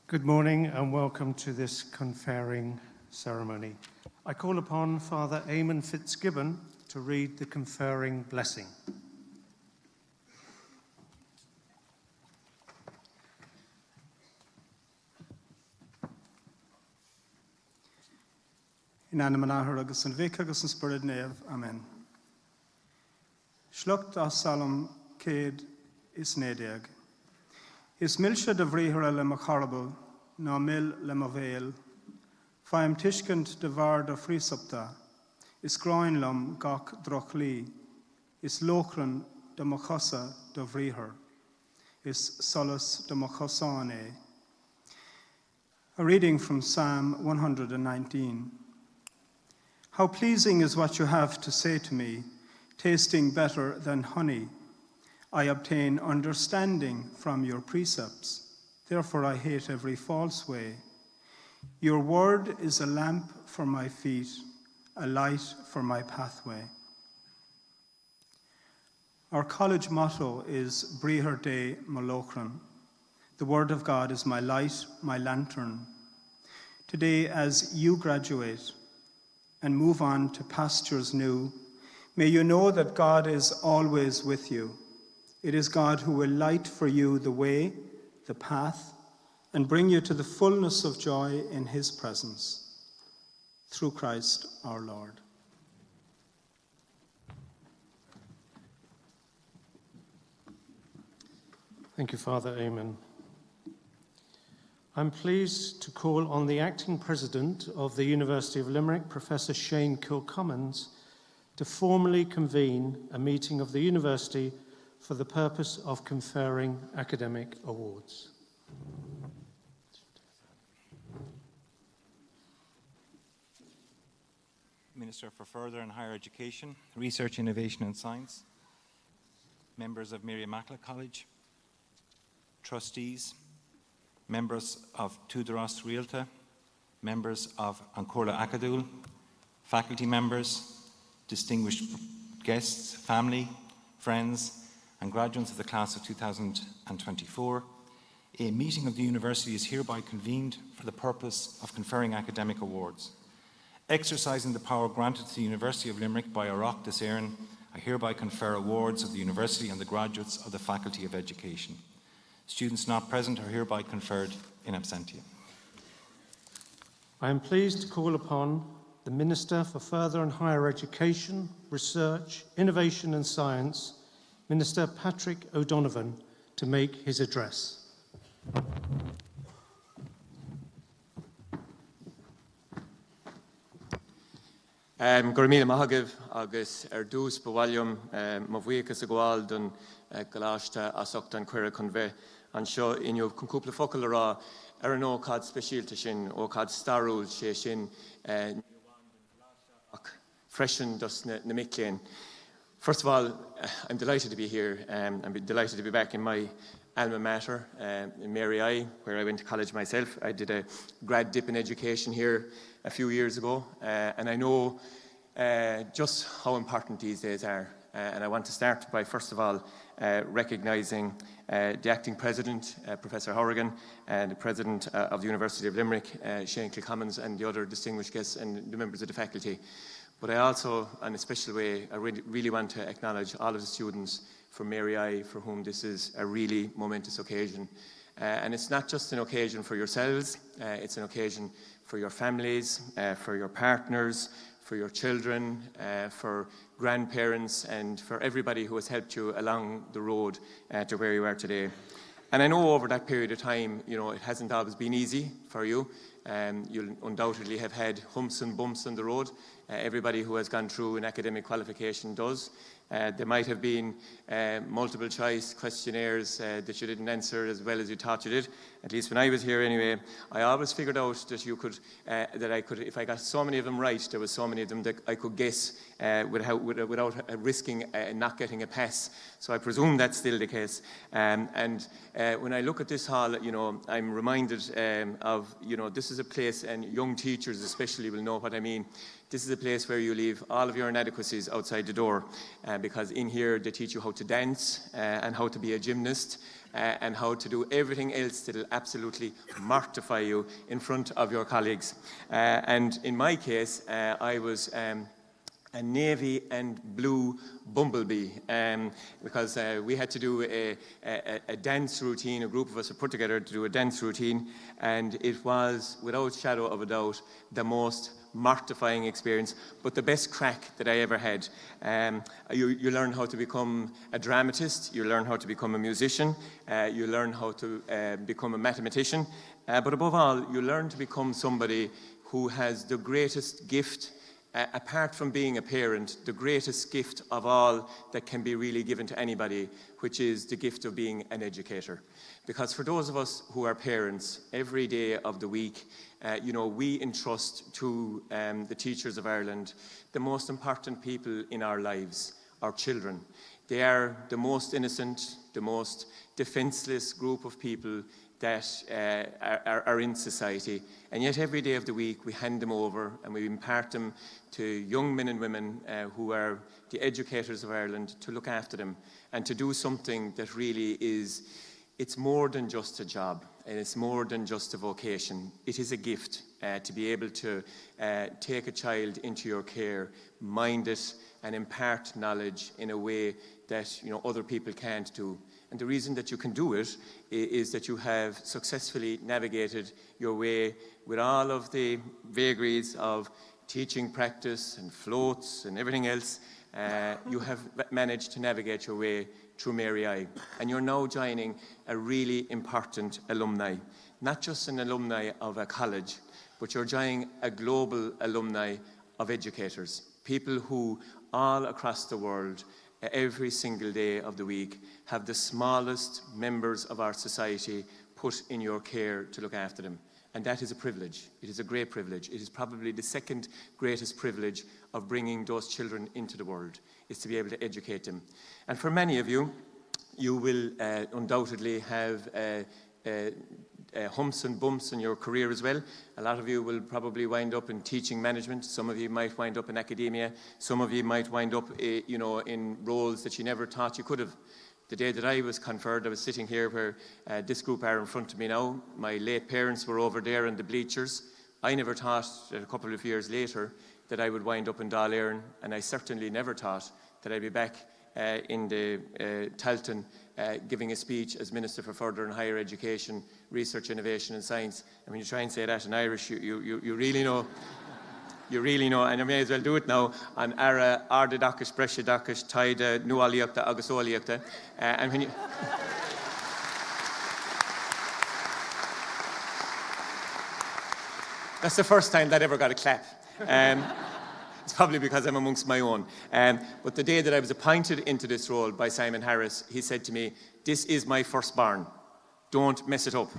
Good morning and welcome to this conferring ceremony. I call upon Father Eamon Fitzgibbon to read the conferring blessing. In anam anahar agus an vic agus an spirit neve. Amen. Shlucht as salam céad is nédeag. Is milse de bhríthire le macharabal, ná mil le mavéal. Faim tischkent de bhar de frísopta. Is groinlam gach drochlí. Is lochran de machasa de bhríthir. Is solus de machasáne. A reading from Psalm 119. How pleasing is what you have to say to me, tasting better than honey. I obtain understanding from your precepts. Therefore I hate every false way. Your word is a lamp for my feet, a light for my pathway. Our college motto is Brithir de Malocran. The word of God is my light, my lantern. Today, as you graduate and move on to pastures new, may you know that God is always with you. It is God who will light for you the way, the path, and bring you to the fullness of joy in his presence. Through Christ our Lord. Thank you, Father Eamon. I'm pleased to call on the Acting President of the University of Limerick, Professor Shane Kilcommons, to formally convene a meeting of the University for the purpose of conferring academic awards. Minister for Further and Higher Education, Research, Innovation and Science, members of Mary Immaculate College, trustees, members of Tudoras Rialta, members of Ancorla Acadúil, faculty members, distinguished guests, family, friends, and graduates of the class of 2024, a meeting of the university is hereby convened for the purpose of conferring academic awards. Exercising the power granted to the University of Limerick by Oireachtas des Éireann, I hereby confer awards of the university on the graduates of the Faculty of Education. Students not present are hereby conferred in absentia. I am pleased to call upon the Minister for Further and Higher Education, Research, Innovation and Science, Minister Patrick O'Donovan, to make his address. Gurmíle mahagav agus dús bhhailm mabhuichas a gháil don galáiste asach an cuire conve an seo inniu cúpla focail ará an ócád speisialta sin ócád starúil sé sin freisin dus na Micklean. First of all, I'm delighted to be here. I'm delighted to be back in my alma mater, in Mary I, where I went to college myself. I did a grad dip in education here a few years ago, and I know just how important these days are. And I want to start by, first of all, recognising the acting president, Professor Horrigan, and the president of the University of Limerick, Shane Kilcommons, and the other distinguished guests and the members of the faculty. But I also, in a special way, I really want to acknowledge all of the students from Mary I, for whom this is a really momentous occasion. And it's not just an occasion for yourselves, it's an occasion for your families, for your partners, for your children, for grandparents, and for everybody who has helped you along the road to where you are today. And I know over that period of time, you know, it hasn't always been easy for you. You'll undoubtedly have had humps and bumps on the road. Everybody who has gone through an academic qualification does. There might have been multiple choice questionnaires that you didn't answer as well as you thought you did. At least when I was here anyway, I always figured out that you could, that I could, if I got so many of them right, there was so many of them that I could guess without risking not getting a pass. So I presume that's still the case. And when I look at this hall, you know, I'm reminded of, you know, this is a place, and young teachers especially will know what I mean. This is a place where you leave all of your inadequacies outside the door, because in here they teach you how to dance and how to be a gymnast and how to do everything else that will absolutely mortify you in front of your colleagues. And in my case, I was a navy and blue bumblebee, because we had to do a dance routine. A group of us were put together to do a dance routine, and it was, without shadow of a doubt, the most mortifying experience, but the best crack that I ever had. You learn how to become a dramatist, you learn how to become a musician, you learn how to become a mathematician, but above all, you learn to become somebody who has the greatest gift. Apart from being a parent, the greatest gift of all that can be really given to anybody, which is the gift of being an educator. Because for those of us who are parents, every day of the week, we entrust to the teachers of Ireland the most important people in our lives, our children. They are the most innocent, the most defenseless group of people that are in society, and yet every day of the week we hand them over and we impart them to young men and women who are the educators of Ireland, to look after them and to do something that really is, it's more than just a job and it's more than just a vocation. It is a gift to be able to take a child into your care, mind it and impart knowledge in a way that other people can't do. And the reason that you can do it is that you have successfully navigated your way with all of the vagaries of teaching practice and floats and everything else. You have managed to navigate your way through Mary I. And you're now joining a really important alumni. Not just an alumni of a college, but you're joining a global alumni of educators. People who all across the world, every single day of the week, have the smallest members of our society put in your care to look after them. And that is a privilege. It is a great privilege. It is probably the second greatest privilege of bringing those children into the world, is to be able to educate them. And for many of you, you will undoubtedly have humps and bumps in your career as well. A lot of you will probably wind up in teaching management. Some of you might wind up in academia. Some of you might wind up in roles that you never thought you could have. The day that I was conferred, I was sitting here where this group are in front of me now. My late parents were over there in the bleachers. I never thought that a couple of years later that I would wind up in Dáil Éireann, and I certainly never thought that I'd be back in the Talton giving a speech as Minister for Further and Higher Education, Research, Innovation and Science. And when you try and say that in Irish, you really know. You really know, and I may as well do it now, on Ara, Arda Dakish, Brescia Dakish, Taida, Nualiakta, Agusoliakta. And when you... That's the first time that ever got a clap. It's probably because I'm amongst my own. But the day that I was appointed into this role by Simon Harris, he said to me, "This is my firstborn. Don't mess it up."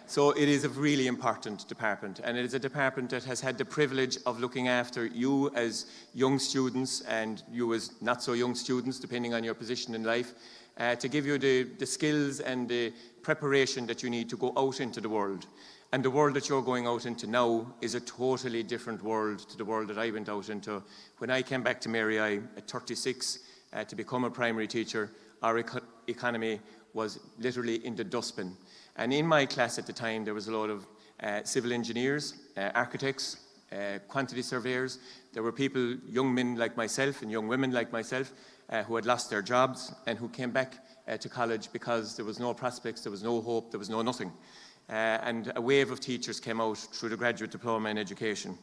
So it is a really important department, and it is a department that has had the privilege of looking after you as young students and you as not so young students, depending on your position in life, to give you the skills and the preparation that you need to go out into the world. And the world that you're going out into now is a totally different world to the world that I went out into. When I came back to Mary I at 36 to become a primary teacher, our economy was literally in the dustbin. And in my class at the time, there was a lot of civil engineers, architects, quantity surveyors. There were people, young men like myself and young women like myself, who had lost their jobs and who came back to college because there was no prospects, there was no hope, there was no nothing. And a wave of teachers came out through the graduate diploma in education.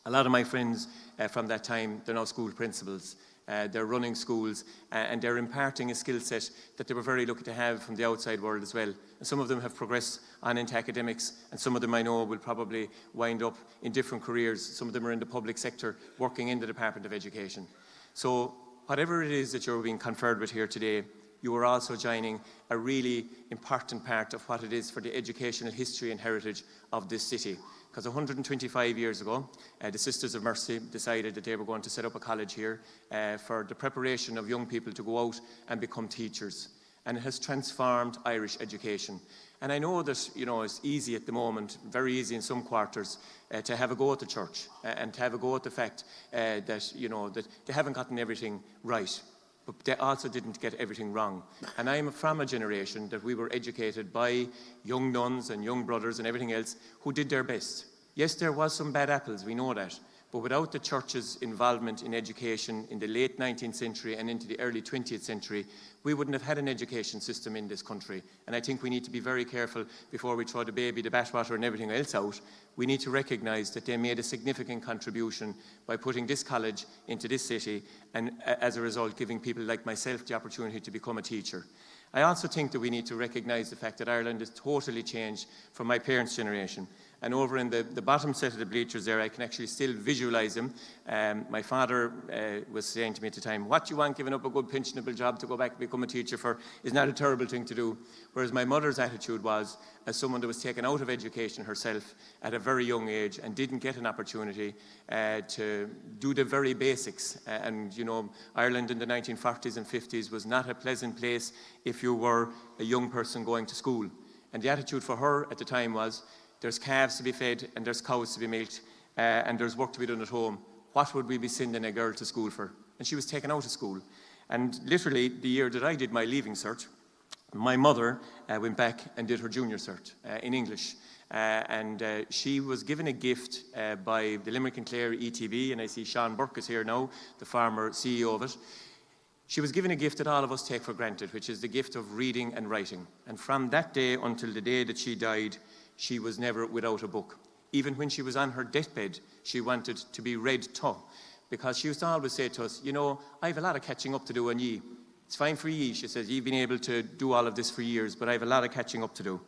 A lot of my friends from that time, they're now school principals. They're running schools and they're imparting a skill set that they were very lucky to have from the outside world as well. And some of them have progressed on into academics, and some of them I know will probably wind up in different careers. Some of them are in the public sector working in the Department of Education. So whatever it is that you're being conferred with here today, you are also joining a really important part of what it is for the educational history and heritage of this city. Because 125 years ago, the Sisters of Mercy decided that they were going to set up a college here for the preparation of young people to go out and become teachers. and it has transformed Irish education. And I know that, it's easy at the moment, very easy in some quarters, to have a go at the church and to have a go at the fact that they haven't gotten everything right, but they also didn't get everything wrong. And I'm from a generation that we were educated by young nuns and young brothers and everything else who did their best. Yes, there was some bad apples, we know that. But without the church's involvement in education in the late 19th century and into the early 20th century, we wouldn't have had an education system in this country. And I think we need to be very careful before we throw the baby, the bathwater and everything else out. We need to recognise that they made a significant contribution by putting this college into this city and as a result giving people like myself the opportunity to become a teacher. I also think that we need to recognise the fact that Ireland has totally changed from my parents' generation. And over in the bottom set of the bleachers there, I can actually still visualise him. My father was saying to me at the time, what do you want, giving up a good pensionable job to go back and become a teacher for is not a terrible thing to do. Whereas my mother's attitude was, as someone that was taken out of education herself at a very young age and didn't get an opportunity to do the very basics. Ireland in the 1940s and 50s was not a pleasant place if you were a young person going to school. And the attitude for her at the time was, there's calves to be fed and there's cows to be milked and there's work to be done at home. What would we be sending a girl to school for? And she was taken out of school. And literally the year that I did my leaving cert, my mother went back and did her junior cert in English. She was given a gift by the Limerick and Clare ETB, and I see Sean Burke is here now, the former CEO of it. She was given a gift that all of us take for granted, which is the gift of reading and writing. And from that day until the day that she died, she was never without a book. Even when she was on her deathbed, she wanted to be read to, because she used to always say to us, I have a lot of catching up to do on ye. It's fine for ye, she says, you've been able to do all of this for years, but I have a lot of catching up to do.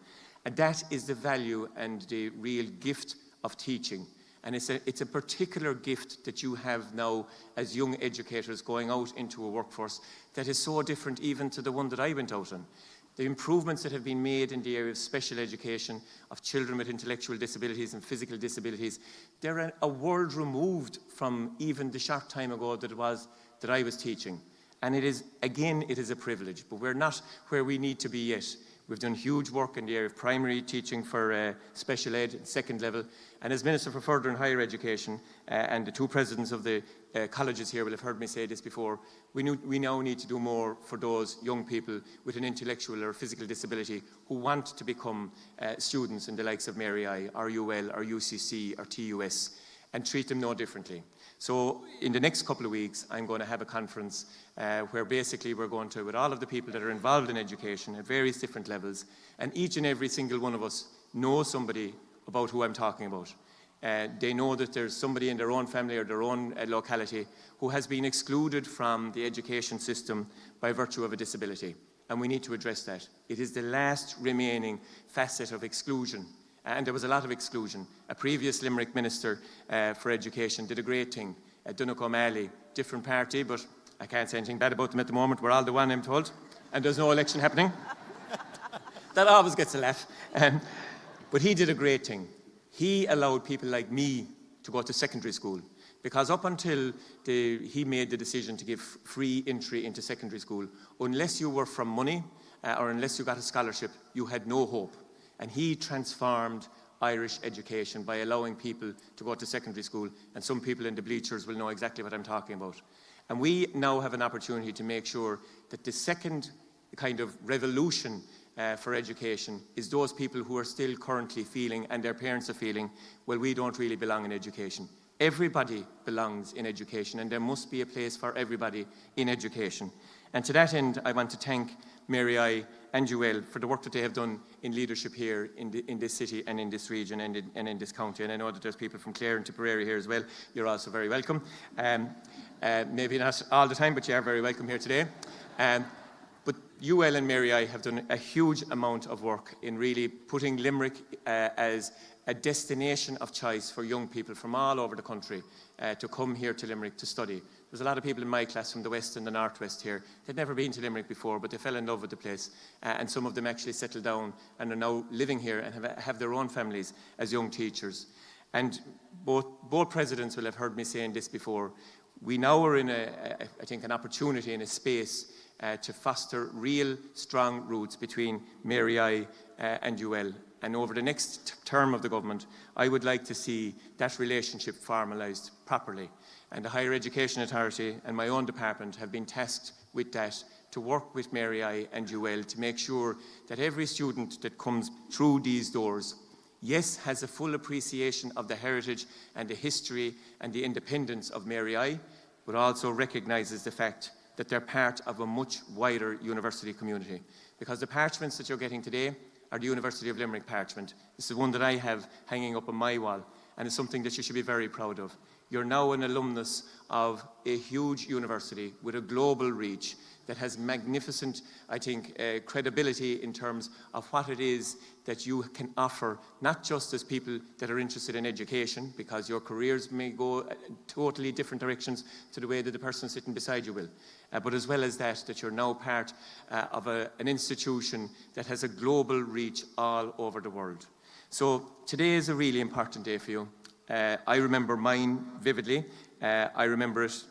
And that is the value and the real gift of teaching. And it's a particular gift that you have now as young educators going out into a workforce that is so different even to the one that I went out on. The improvements that have been made in the area of special education, of children with intellectual disabilities and physical disabilities, they're a world removed from even the short time ago that I was teaching. And it is a privilege, but we're not where we need to be yet. We've done huge work in the area of primary teaching for special ed, second level. And as Minister for Further and Higher Education, and the two presidents of the colleges here will have heard me say this before, we now need to do more for those young people with an intellectual or physical disability who want to become students in the likes of Mary I, or UL, or UCC, or TUS, and treat them no differently. So in the next couple of weeks, I'm going to have a conference where basically we're going to, with all of the people that are involved in education at various different levels, and each and every single one of us knows somebody about who I'm talking about. They know that there's somebody in their own family or their own locality who has been excluded from the education system by virtue of a disability. And we need to address that. It is the last remaining facet of exclusion. And there was a lot of exclusion. A previous Limerick Minister for Education did a great thing. Donnacha O'Malley, different party, but I can't say anything bad about them at the moment. We're all the one, I'm told. And there's no election happening. That always gets a laugh. But he did a great thing. He allowed people like me to go to secondary school. Because up until he made the decision to give free entry into secondary school, unless you were from money or unless you got a scholarship, you had no hope. And he transformed Irish education by allowing people to go to secondary school. And some people in the bleachers will know exactly what I'm talking about. And we now have an opportunity to make sure that the second kind of revolution for education is those people who are still currently feeling, and their parents are feeling, well, we don't really belong in education. Everybody belongs in education, and there must be a place for everybody in education. And to that end, I want to thank Mary I and Joelle for the work that they have done in leadership here in this city and in this region and in this county. And I know that there's people from Clare and Tipperary here as well. You're also very welcome. Maybe not all the time, but you are very welcome here today. But UL and Mary I have done a huge amount of work in really putting Limerick as a destination of choice for young people from all over the country to come here to Limerick to study. There's a lot of people in my class from the west and the northwest here. They'd never been to Limerick before, but they fell in love with the place. And some of them actually settled down and are now living here and have their own families as young teachers. And both presidents will have heard me saying this before. We now are in I think, an opportunity in a space to foster real strong roots between Mary I and UL. And over the next term of the government, I would like to see that relationship formalised properly. And the Higher Education Authority and my own department have been tasked with that, to work with Mary I and UL to make sure that every student that comes through these doors, yes, has a full appreciation of the heritage and the history and the independence of Mary I, but also recognises the fact that they're part of a much wider university community. Because the parchments that you're getting today are the University of Limerick parchment. This is one that I have hanging up on my wall, and it's something that you should be very proud of. You're now an alumnus of a huge university with a global reach that has magnificent, I think, credibility in terms of what it is that you can offer, not just as people that are interested in education, because your careers may go totally different directions to the way that the person sitting beside you will, but as well as that you're now part of an institution that has a global reach all over the world. So today is a really important day for you. I remember mine vividly. I remember it,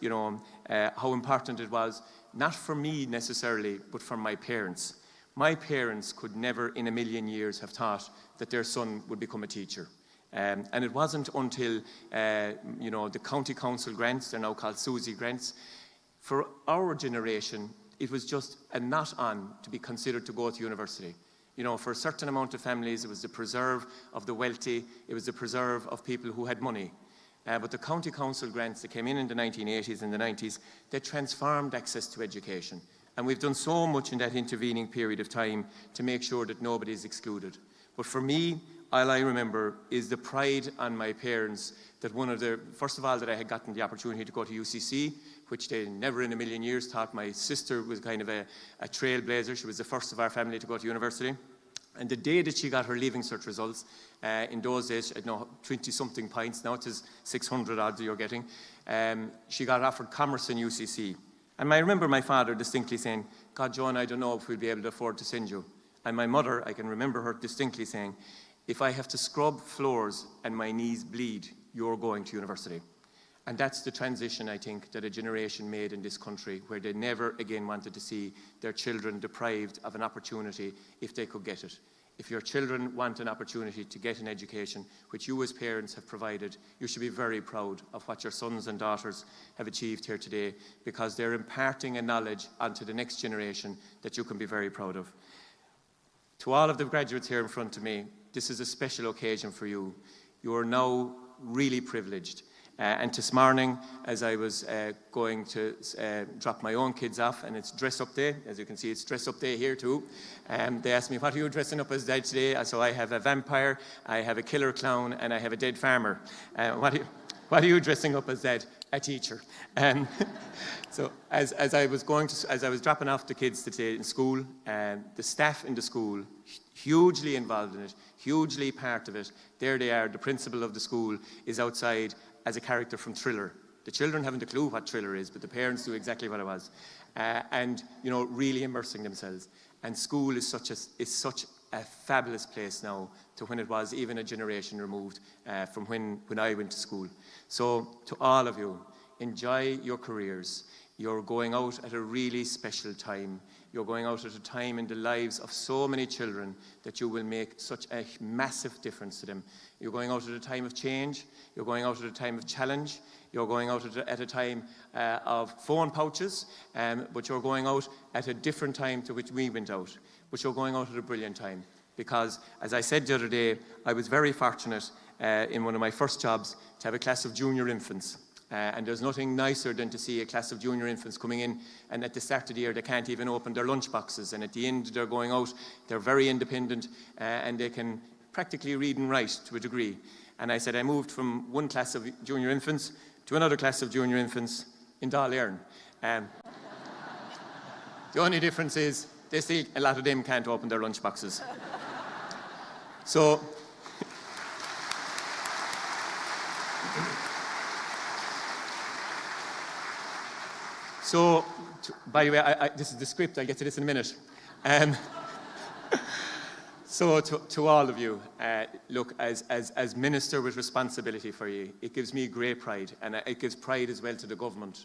how important it was, not for me necessarily, but for my parents. My parents could never in a million years have thought that their son would become a teacher. And it wasn't until, the county council grants, they're now called Susie grants, for our generation, it was just a not on to be considered to go to university. For a certain amount of families, it was the preserve of the wealthy, it was the preserve of people who had money. But the county council grants that came in the 1980s and the 90s, they transformed access to education. And we've done so much in that intervening period of time to make sure that nobody is excluded. But for me, all I remember is the pride on my parents that first of all, that I had gotten the opportunity to go to UCC, which they never in a million years thought. My sister was kind of a trailblazer. She was the first of our family to go to university. And the day that she got her Leaving Cert results, in those days, 20-something points, now it is 600 odd you're getting, she got offered commerce in UCC. And I remember my father distinctly saying, God, John, I don't know if we'll be able to afford to send you. And my mother, I can remember her distinctly saying, if I have to scrub floors and my knees bleed, you're going to university. And that's the transition, I think, that a generation made in this country, where they never again wanted to see their children deprived of an opportunity if they could get it. If your children want an opportunity to get an education, which you as parents have provided, you should be very proud of what your sons and daughters have achieved here today, because they're imparting a knowledge onto the next generation that you can be very proud of. To all of the graduates here in front of me, this is a special occasion for you. You are now really privileged. And this morning, as I was going to drop my own kids off, and it's dress up day, as you can see, it's dress up day here too. They asked me, what are you dressing up as Dad today? So I have a vampire, I have a killer clown, and I have a dead farmer. What are you dressing up as Dad? A teacher. So as I was dropping off the kids today in school, the staff in the school, hugely involved in it, hugely part of it. There they are, the principal of the school is outside as a character from Thriller. The children haven't a clue what Thriller is, but the parents knew exactly what it was. And really immersing themselves. And school is such a fabulous place now to when it was even a generation removed from when I went to school. So to all of you, enjoy your careers. You're going out at a really special time. You're going out at a time in the lives of so many children that you will make such a massive difference to them. You're going out at a time of change. You're going out at a time of challenge. You're going out at a time of phone pouches, but you're going out at a different time to which we went out. But you're going out at a brilliant time. Because, as I said the other day, I was very fortunate in one of my first jobs to have a class of junior infants. And there's nothing nicer than to see a class of junior infants coming in, and at the start of the year they can't even open their lunch boxes, and at the end they're going out, they're very independent, and they can practically read and write to a degree. And I said I moved from one class of junior infants to another class of junior infants in Dáil Éireann. The only difference is they still, a lot of them can't open their lunch boxes. So by the way, this is the script. I'll get to this in a minute. So to all of you, look, as minister with responsibility for you, it gives me great pride, and it gives pride as well to the government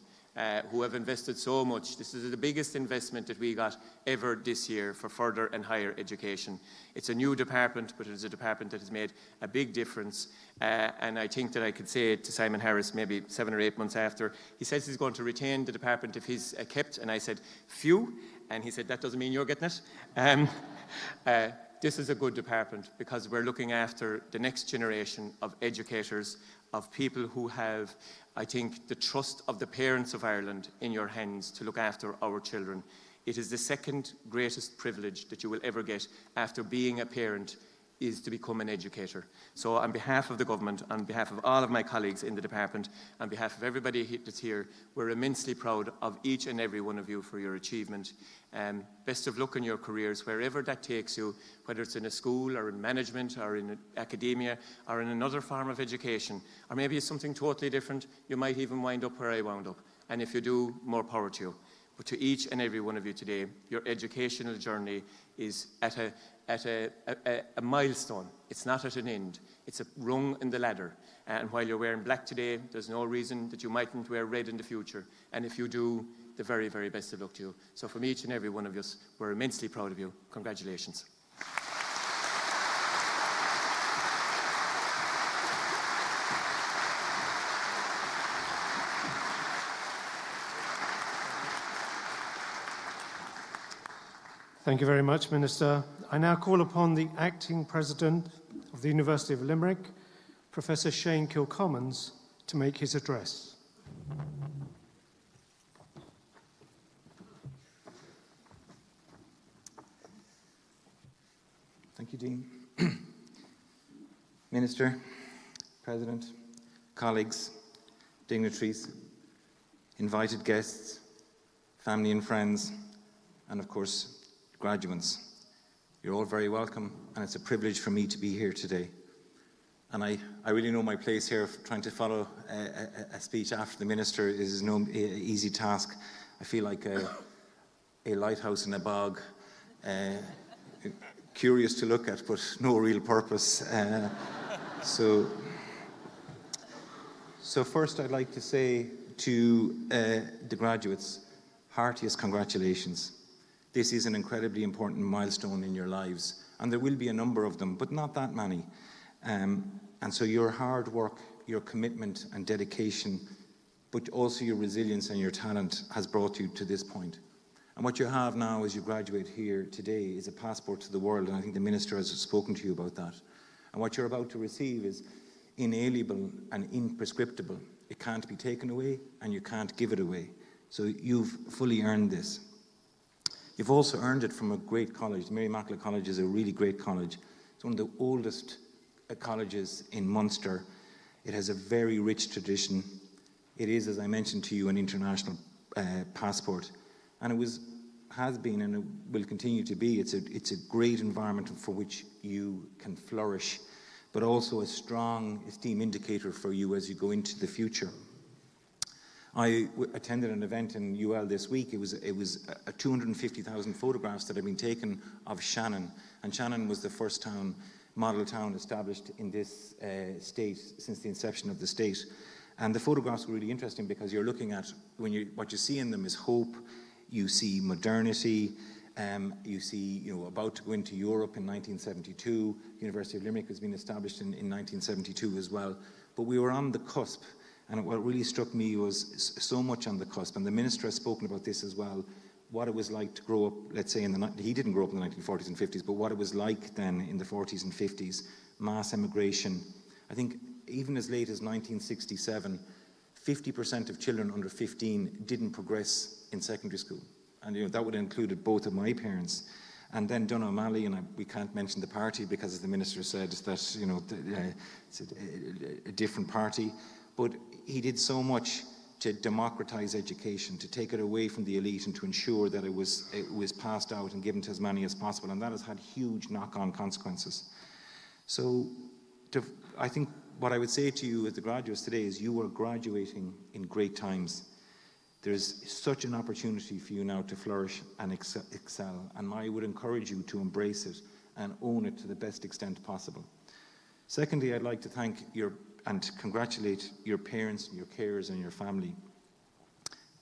who have invested so much. This is the biggest investment that we got ever this year for further and higher education. It's a new department, but it is a department that has made a big difference. And I think that I could say to Simon Harris maybe 7 or 8 months after, he says he's going to retain the department if he's kept, and I said, phew, and he said, that doesn't mean you're getting it. This is a good department because we're looking after the next generation of educators, of people who have, I think, the trust of the parents of Ireland in your hands to look after our children. It is the second greatest privilege that you will ever get after being a parent, is to become an educator. So on behalf of the government, on behalf of all of my colleagues in the department, on behalf of everybody that's here, we're immensely proud of each and every one of you for your achievement. Best of luck in your careers, wherever that takes you, whether it's in a school or in management or in academia or in another form of education, or maybe it's something totally different. You might even wind up where I wound up. And if you do, more power to you. But to each and every one of you today, your educational journey is at a milestone. It's not at an end. It's a rung in the ladder. And while you're wearing black today, there's no reason that you mightn't wear red in the future. And if you do, the very, very best of luck to you. So from each and every one of us, we're immensely proud of you. Congratulations. Thank you very much, Minister. I now call upon the Acting President of the University of Limerick, Professor Shane Kilcommons, to make his address. Thank you, Dean. Minister, President, colleagues, dignitaries, invited guests, family and friends, and of course, graduates. You're all very welcome, and it's a privilege for me to be here today. And I really know my place here. Trying to follow a speech after the Minister is no easy task. I feel like a lighthouse in a bog, curious to look at, but no real purpose. So first I'd like to say to the graduates, heartiest congratulations. This is an incredibly important milestone in your lives, and there will be a number of them, but not that many. And so your hard work, your commitment and dedication, but also your resilience and your talent has brought you to this point. And what you have now as you graduate here today is a passport to the world, and I think the Minister has spoken to you about that. And what you're about to receive is inalienable and imprescriptible. It can't be taken away, and you can't give it away. So you've fully earned this. You've also earned it from a great college. Mary Immaculate College is a really great college. It's one of the oldest colleges in Munster. It has a very rich tradition. It is, as I mentioned to you, an international passport. And it has been and it will continue to be. It's a great environment for which you can flourish, but also a strong esteem indicator for you as you go into the future. I attended an event in UL this week. It was 250,000 photographs that had been taken of Shannon, and Shannon was the first model town established in this state since the inception of the state. And the photographs were really interesting because you're looking at, what you see in them is hope. You see modernity. You see, about to go into Europe in 1972. University of Limerick has been established in 1972 as well. But we were on the cusp. And what really struck me was so much on the cusp, and the Minister has spoken about this as well, what it was like to grow up, let's say, he didn't grow up in the 1940s and 50s, but what it was like then in the 40s and 50s, mass emigration. I think even as late as 1967, 50% of children under 15 didn't progress in secondary school. And that would have included both of my parents. And then Donogh O'Malley, and we can't mention the party because, as the Minister said, that it's a different party. But he did so much to democratise education, to take it away from the elite and to ensure that it was passed out and given to as many as possible. And that has had huge knock-on consequences. So I think what I would say to you as the graduates today is you are graduating in great times. There's such an opportunity for you now to flourish and excel. And I would encourage you to embrace it and own it to the best extent possible. Secondly, I'd like to thank and congratulate your parents, your carers and your family.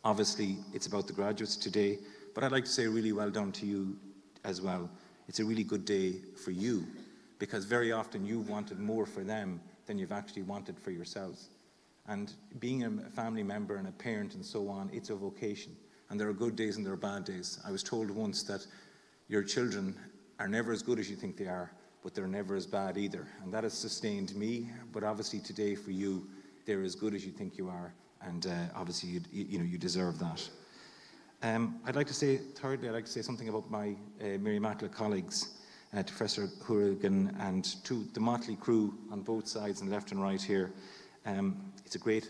Obviously, it's about the graduates today, but I'd like to say really well done to you as well. It's a really good day for you, because very often you've wanted more for them than you've actually wanted for yourselves. And being a family member and a parent and so on, it's a vocation. And there are good days and there are bad days. I was told once that your children are never as good as you think they are, but they're never as bad either. And that has sustained me, but obviously today for you, they're as good as you think you are, and obviously you deserve that. I'd like to say, thirdly, I'd like to say something about my Mary Immaculate colleagues, to Professor Hourigan and to the motley crew on both sides and left and right here. It's a great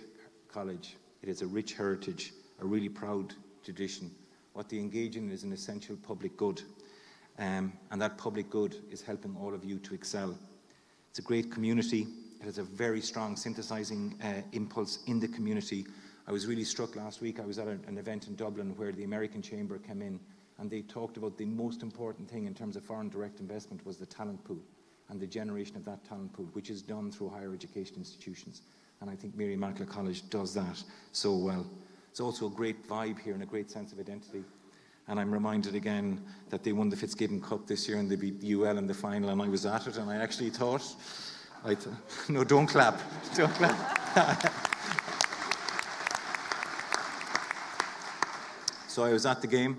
college. It is a rich heritage, a really proud tradition. What they engage in is an essential public good, and that public good is helping all of you to excel. It's a great community. It has a very strong synthesizing impulse in the community. I was really struck last week. I was at an event in Dublin where the American Chamber came in, and they talked about the most important thing in terms of foreign direct investment was the talent pool and the generation of that talent pool, which is done through higher education institutions. And I think Mary Immaculate College does that so well. It's also a great vibe here and a great sense of identity. And I'm reminded again that they won the Fitzgibbon Cup this year and they beat UL in the final, and I was at it, and I actually thought, no, don't clap, don't clap. So I was at the game,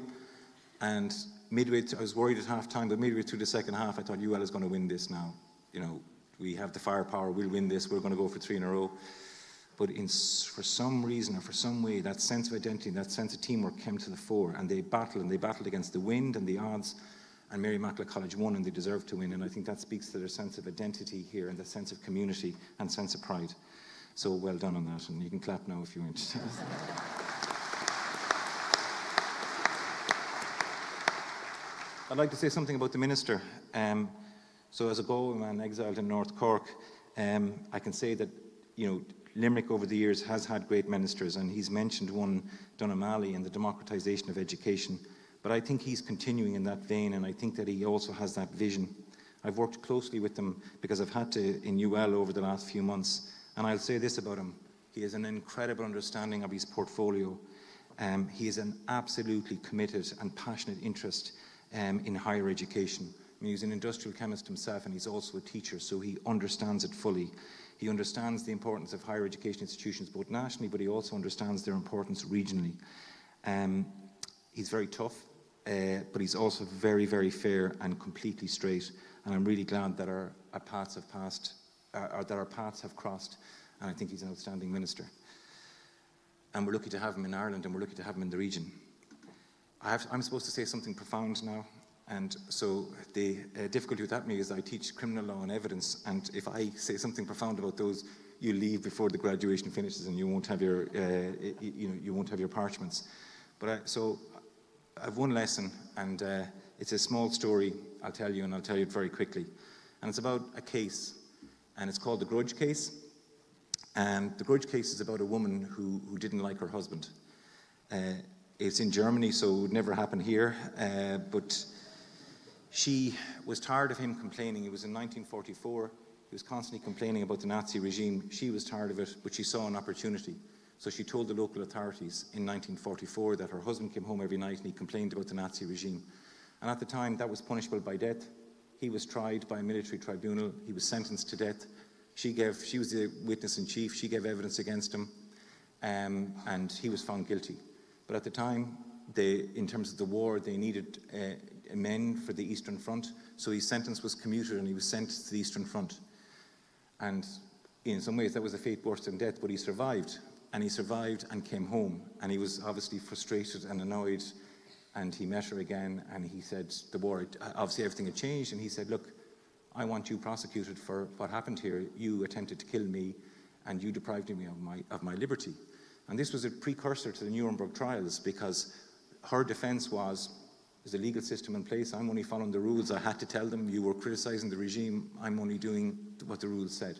and I was worried at half time, but midway through the second half, I thought UL is going to win this now. You know, we have the firepower, we'll win this, we're going to go for 3 in a row. But for some reason or for some way, that sense of identity, that sense of teamwork came to the fore, and they battled against the wind and the odds, and Mary Immaculate College won, and they deserved to win. And I think that speaks to their sense of identity here and the sense of community and sense of pride. So well done on that, and you can clap now if you want. I'd like to say something about the minister. So as a Galway man exiled in North Cork, I can say that, you know, Limerick over the years has had great ministers, and he's mentioned one, Donagh O'Malley, and the democratisation of education. But I think he's continuing in that vein, and I think that he also has that vision. I've worked closely with him because I've had to in UL over the last few months, and I'll say this about him. He has an incredible understanding of his portfolio. He is an absolutely committed and passionate interest in higher education. I mean, he's an industrial chemist himself, and he's also a teacher, so he understands it fully. He understands the importance of higher education institutions, both nationally, but he also understands their importance regionally. He's very tough, but he's also very, very fair and completely straight. And I'm really glad that our paths have crossed, and I think he's an outstanding minister. And we're lucky to have him in Ireland, and we're lucky to have him in the region. I'm supposed to say something profound now. And so the difficulty with that is I teach criminal law and evidence, and if I say something profound about those, you leave before the graduation finishes, and you won't have your, you won't have your parchments. But so I have one lesson, and it's a small story. I'll tell you, and I'll tell you it very quickly. And it's about a case, and it's called the Grudge case. And the Grudge case is about a woman who didn't like her husband. It's in Germany, so it would never happen here, but she was tired of him complaining. It was in 1944. He was constantly complaining about the Nazi regime. She was tired of it, but she saw an opportunity. So she told the local authorities in 1944 that her husband came home every night and he complained about the Nazi regime. And at the time, that was punishable by death. He was tried by a military tribunal. He was sentenced to death. She was the witness in chief. She gave evidence against him, and he was found guilty. But at the time, in terms of the war, they needed men for the Eastern Front, so his sentence was commuted and he was sent to the Eastern Front. And in some ways that was a fate worse than death, but he survived, and came home, and he was obviously frustrated and annoyed, and he met her again, and he said the war, obviously everything had changed, and he said, look, I want you prosecuted for what happened here. You attempted to kill me, and you deprived me of my liberty. And this was a precursor to the Nuremberg trials, because her defense was, there's a legal system in place, I'm only following the rules. I had to tell them, you were criticizing the regime, I'm only doing what the rules said.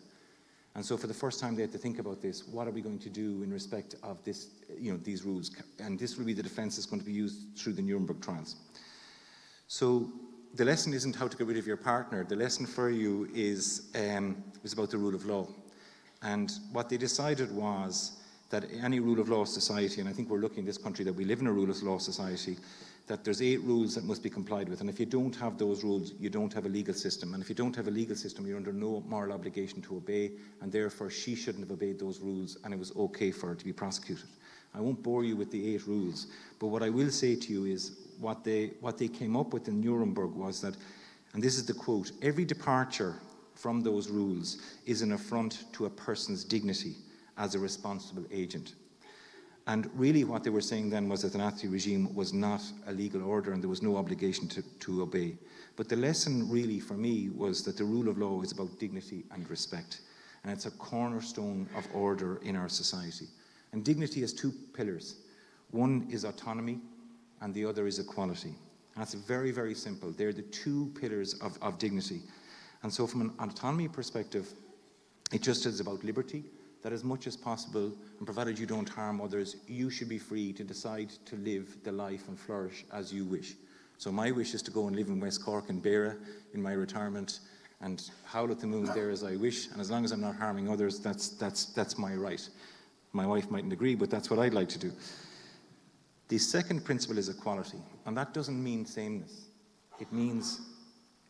And so for the first time they had to think about this. What are we going to do in respect of this, these rules? And this will be the defense that's going to be used through the Nuremberg trials. So the lesson isn't how to get rid of your partner. The lesson for you is about the rule of law. And what they decided was that any rule of law society, and I think we're lucky in this country that we live in a rule of law society, that there's 8 rules that must be complied with. And if you don't have those rules, you don't have a legal system. And if you don't have a legal system, you're under no moral obligation to obey, and therefore she shouldn't have obeyed those rules, and it was okay for her to be prosecuted. I won't bore you with the 8 rules, but what I will say to you is what they came up with in Nuremberg was that, and this is the quote, every departure from those rules is an affront to a person's dignity as a responsible agent. And really what they were saying then was that the Nazi regime was not a legal order and there was no obligation to obey. But the lesson really for me was that the rule of law is about dignity and respect. And it's a cornerstone of order in our society. And dignity has 2 pillars. One is autonomy and the other is equality. That's very, very simple. They're the 2 pillars of dignity. And so from an autonomy perspective, it just is about liberty, that as much as possible, and provided you don't harm others, you should be free to decide to live the life and flourish as you wish. So my wish is to go and live in West Cork and Beara in my retirement and howl at the moon there as I wish, and as long as I'm not harming others, that's my right. My wife mightn't agree, but that's what I'd like to do. The second principle is equality, and that doesn't mean sameness. It means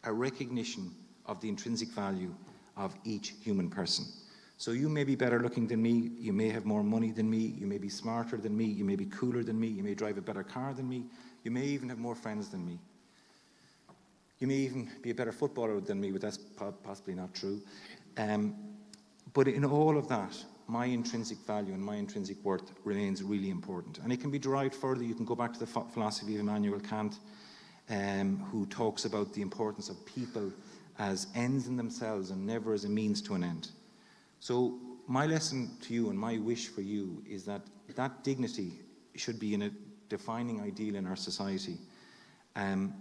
a recognition of the intrinsic value of each human person. So you may be better looking than me, you may have more money than me, you may be smarter than me, you may be cooler than me, you may drive a better car than me, you may even have more friends than me. You may even be a better footballer than me, but that's possibly not true. But in all of that, my intrinsic value and my intrinsic worth remains really important. And it can be derived further. You can go back to the philosophy of Immanuel Kant, who talks about the importance of people as ends in themselves and never as a means to an end. So my lesson to you and my wish for you is that that dignity should be in a defining ideal in our society. And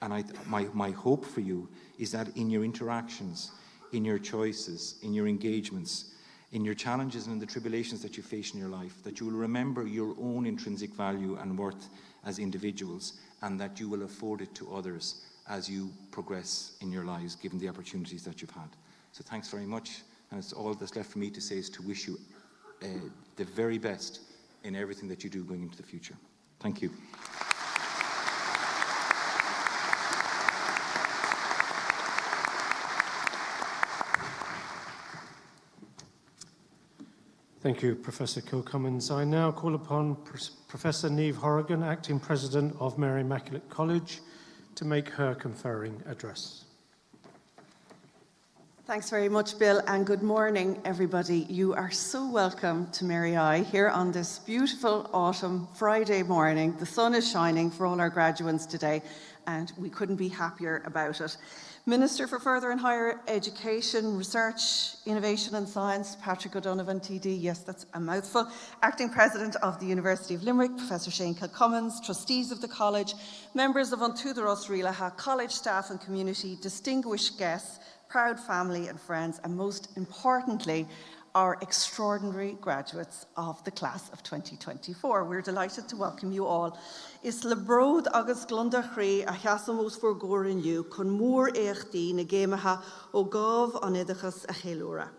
my hope for you is that in your interactions, in your choices, in your engagements, in your challenges and in the tribulations that you face in your life, that you will remember your own intrinsic value and worth as individuals, and that you will afford it to others as you progress in your lives, given the opportunities that you've had. So thanks very much. And it's all that's left for me to say is to wish you the very best in everything that you do going into the future. Thank you. Thank you, Professor Kilcummins. I now call upon Professor Niamh Horrigan, Acting President of Mary Immaculate College, to make her conferring address. Thanks very much, Bill, and good morning, everybody. You are so welcome to Mary I here on this beautiful autumn Friday morning. The sun is shining for all our graduates today, and we couldn't be happier about it. Minister for Further and Higher Education, Research, Innovation and Science, Patrick O'Donovan, TD, yes, that's a mouthful. Acting President of the University of Limerick, Professor Shane Kilcummins, trustees of the college, members of An Tuathar Rialacha, college staff and community, distinguished guests, proud family and friends, and most importantly, our extraordinary graduates of the class of 2024. We're delighted to welcome you all. Is le brod agus glunda chrí a cheasamos for gorinniu con mór échtí na géimecha ó gáv an idachas a chéilúra.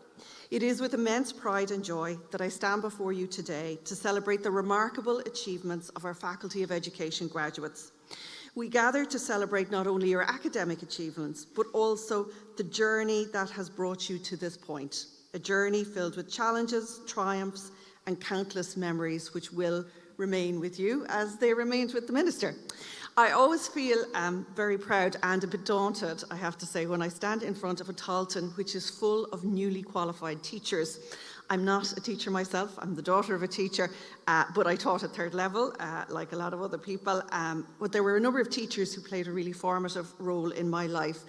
It is with immense pride and joy that I stand before you today to celebrate the remarkable achievements of our Faculty of Education graduates. We gather to celebrate not only your academic achievements, but also the journey that has brought you to this point. A journey filled with challenges, triumphs, and countless memories which will remain with you as they remained with the Minister. I always feel very proud and a bit daunted, I have to say, when I stand in front of a Tailteann which is full of newly qualified teachers. I'm not a teacher myself, I'm the daughter of a teacher, but I taught at third level, like a lot of other people. But there were a number of teachers who played a really formative role in my life.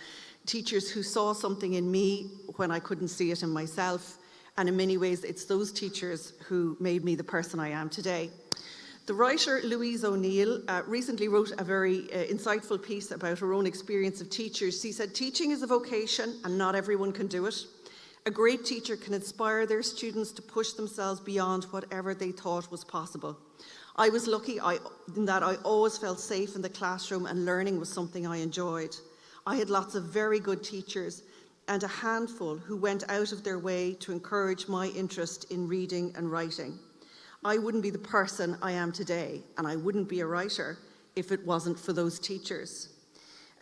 Teachers who saw something in me when I couldn't see it in myself. And in many ways, it's those teachers who made me the person I am today. The writer Louise O'Neill recently wrote a very insightful piece about her own experience of teachers. She said, "Teaching is a vocation and not everyone can do it. A great teacher can inspire their students to push themselves beyond whatever they thought was possible." I was lucky in that I always felt safe in the classroom and learning was something I enjoyed. I had lots of very good teachers and a handful who went out of their way to encourage my interest in reading and writing. I wouldn't be the person I am today, and I wouldn't be a writer if it wasn't for those teachers.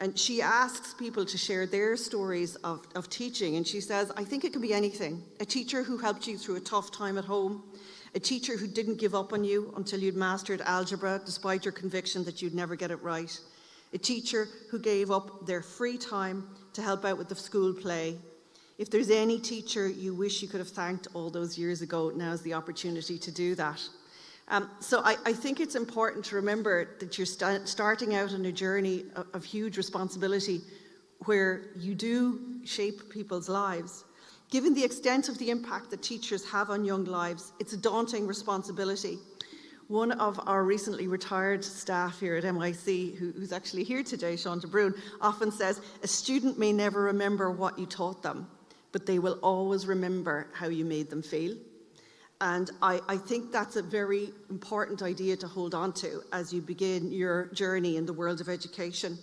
And she asks people to share their stories of teaching, and she says, I think it can be anything. A teacher who helped you through a tough time at home, a teacher who didn't give up on you until you'd mastered algebra despite your conviction that you'd never get it right, a teacher who gave up their free time to help out with the school play. If there's any teacher you wish you could have thanked all those years ago, now's the opportunity to do that. So I think it's important to remember that you're starting out on a journey of huge responsibility where you do shape people's lives. Given the extent of the impact that teachers have on young lives, it's a daunting responsibility. One of our recently retired staff here at MIC, who's actually here today, Sean de Bruin, often says, a student may never remember what you taught them, but they will always remember how you made them feel. And I think that's a very important idea to hold on to as you begin your journey in the world of education.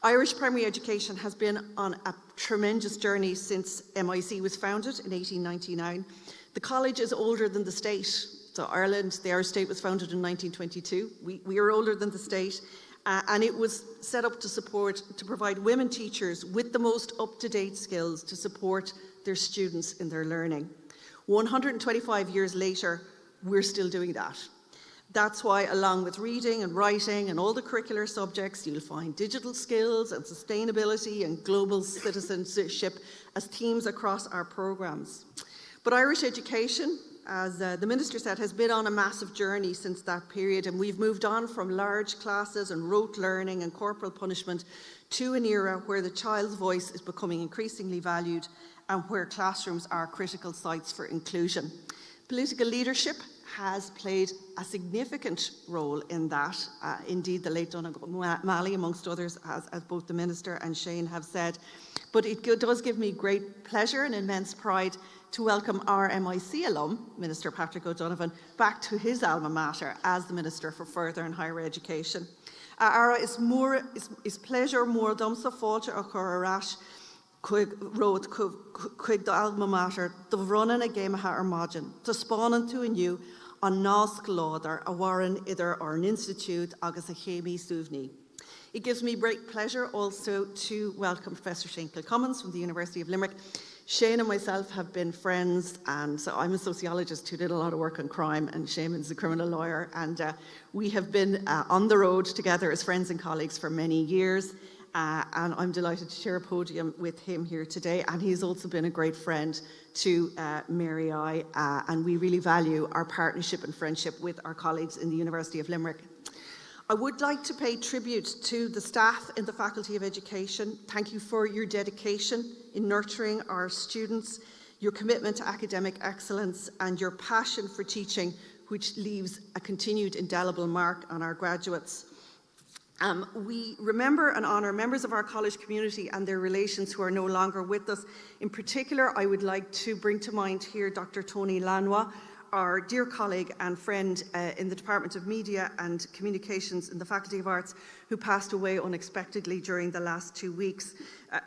Irish primary education has been on a tremendous journey since MIC was founded in 1899. The college is older than the state. So Ireland, the Irish state, was founded in 1922. We are older than the state. And it was set up to provide women teachers with the most up-to-date skills to support their students in their learning. 125 years later, we're still doing that. That's why, along with reading and writing and all the curricular subjects, you'll find digital skills and sustainability and global citizenship as themes across our programmes. But Irish education, as the Minister said, has been on a massive journey since that period, and we've moved on from large classes and rote learning and corporal punishment to an era where the child's voice is becoming increasingly valued and where classrooms are critical sites for inclusion. Political leadership has played a significant role in that. Indeed, the late Donegal Malley, amongst others, as both the Minister and Shane have said. But it does give me great pleasure and immense pride to welcome our MIC alum, Minister Patrick O'Donovan, back to his alma mater as the Minister for Further and Higher Education. Ara is pleasure more domsa fáilte a chur arás road chuig the alma mater the bhronan a géimethe ar maidin, to spánan tú aniu an násc láidar a waran idir ar an institute agus a chéimi súvni. It gives me great pleasure also to welcome Professor Shane Kilcummins from the University of Limerick. Shane and myself have been friends, and so I'm a sociologist who did a lot of work on crime, and Shane is a criminal lawyer, and we have been on the road together as friends and colleagues for many years. And I'm delighted to share a podium with him here today. And he's also been a great friend to Mary I, and we really value our partnership and friendship with our colleagues in the University of Limerick. I would like to pay tribute to the staff in the Faculty of Education. Thank you for your dedication in nurturing our students, your commitment to academic excellence, and your passion for teaching, which leaves a continued indelible mark on our graduates. We remember and honour members of our college community and their relations who are no longer with us. In particular, I would like to bring to mind here Dr. Tony Lanois, our dear colleague and friend in the Department of Media and Communications in the Faculty of Arts, who passed away unexpectedly during the last 2 weeks.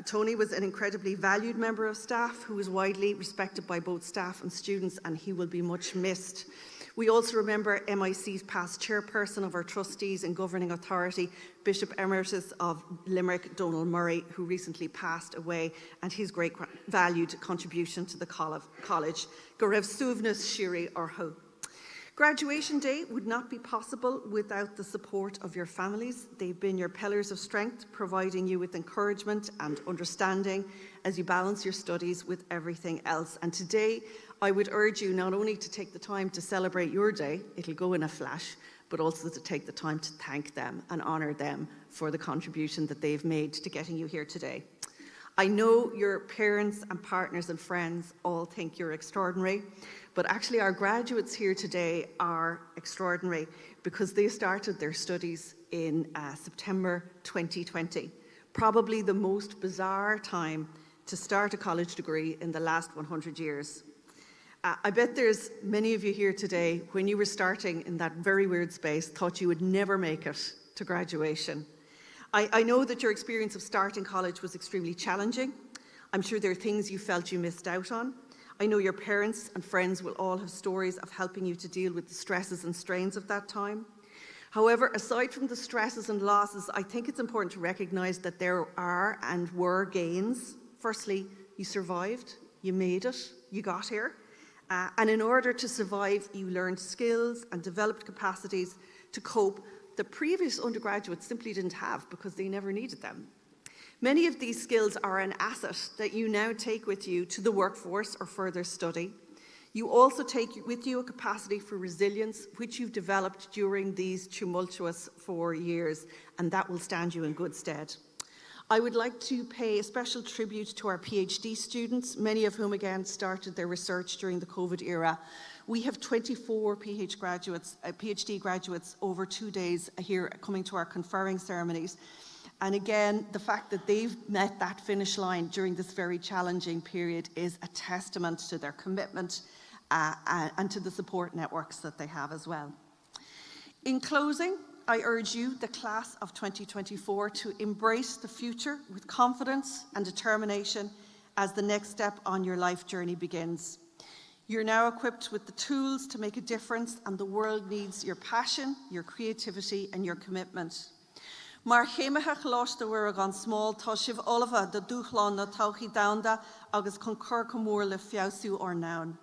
Tony was an incredibly valued member of staff who was widely respected by both staff and students, and he will be much missed. We also remember MIC's past chairperson of our trustees and governing authority, Bishop Emeritus of Limerick, Donald Murray, who recently passed away, and his great valued contribution to the college. Go raibh suaimhneas Shiri orthu. Graduation day would not be possible without the support of your families. They've been your pillars of strength, providing you with encouragement and understanding as you balance your studies with everything else. And today, I would urge you not only to take the time to celebrate your day, it'll go in a flash, but also to take the time to thank them and honour them for the contribution that they've made to getting you here today. I know your parents and partners and friends all think you're extraordinary, but actually our graduates here today are extraordinary because they started their studies in September 2020, probably the most bizarre time to start a college degree in the last 100 years. I bet there's many of you here today, when you were starting in that very weird space, thought you would never make it to graduation. I know that your experience of starting college was extremely challenging. I'm sure there are things you felt you missed out on. I know your parents and friends will all have stories of helping you to deal with the stresses and strains of that time. However, aside from the stresses and losses, I think it's important to recognise that there are and were gains. Firstly, you survived, you made it, you got here. And in order to survive, you learned skills and developed capacities to cope that previous undergraduates simply didn't have because they never needed them. Many of these skills are an asset that you now take with you to the workforce or further study. You also take with you a capacity for resilience, which you've developed during these tumultuous 4 years, and that will stand you in good stead. I would like to pay a special tribute to our PhD students, many of whom again started their research during the COVID era. We have 24 PhD graduates over 2 days here coming to our conferring ceremonies. And again, the fact that they've met that finish line during this very challenging period is a testament to their commitment and to the support networks that they have as well. In closing, I urge you, the class of 2024, to embrace the future with confidence and determination as the next step on your life journey begins. You're now equipped with the tools to make a difference, and the world needs your passion, your creativity, and your commitment. Mar chéimeach chláiste bhuair an small tá sibh olava de dúchláin na tauchaí damda agus chun cur go mór le fiosú or nán.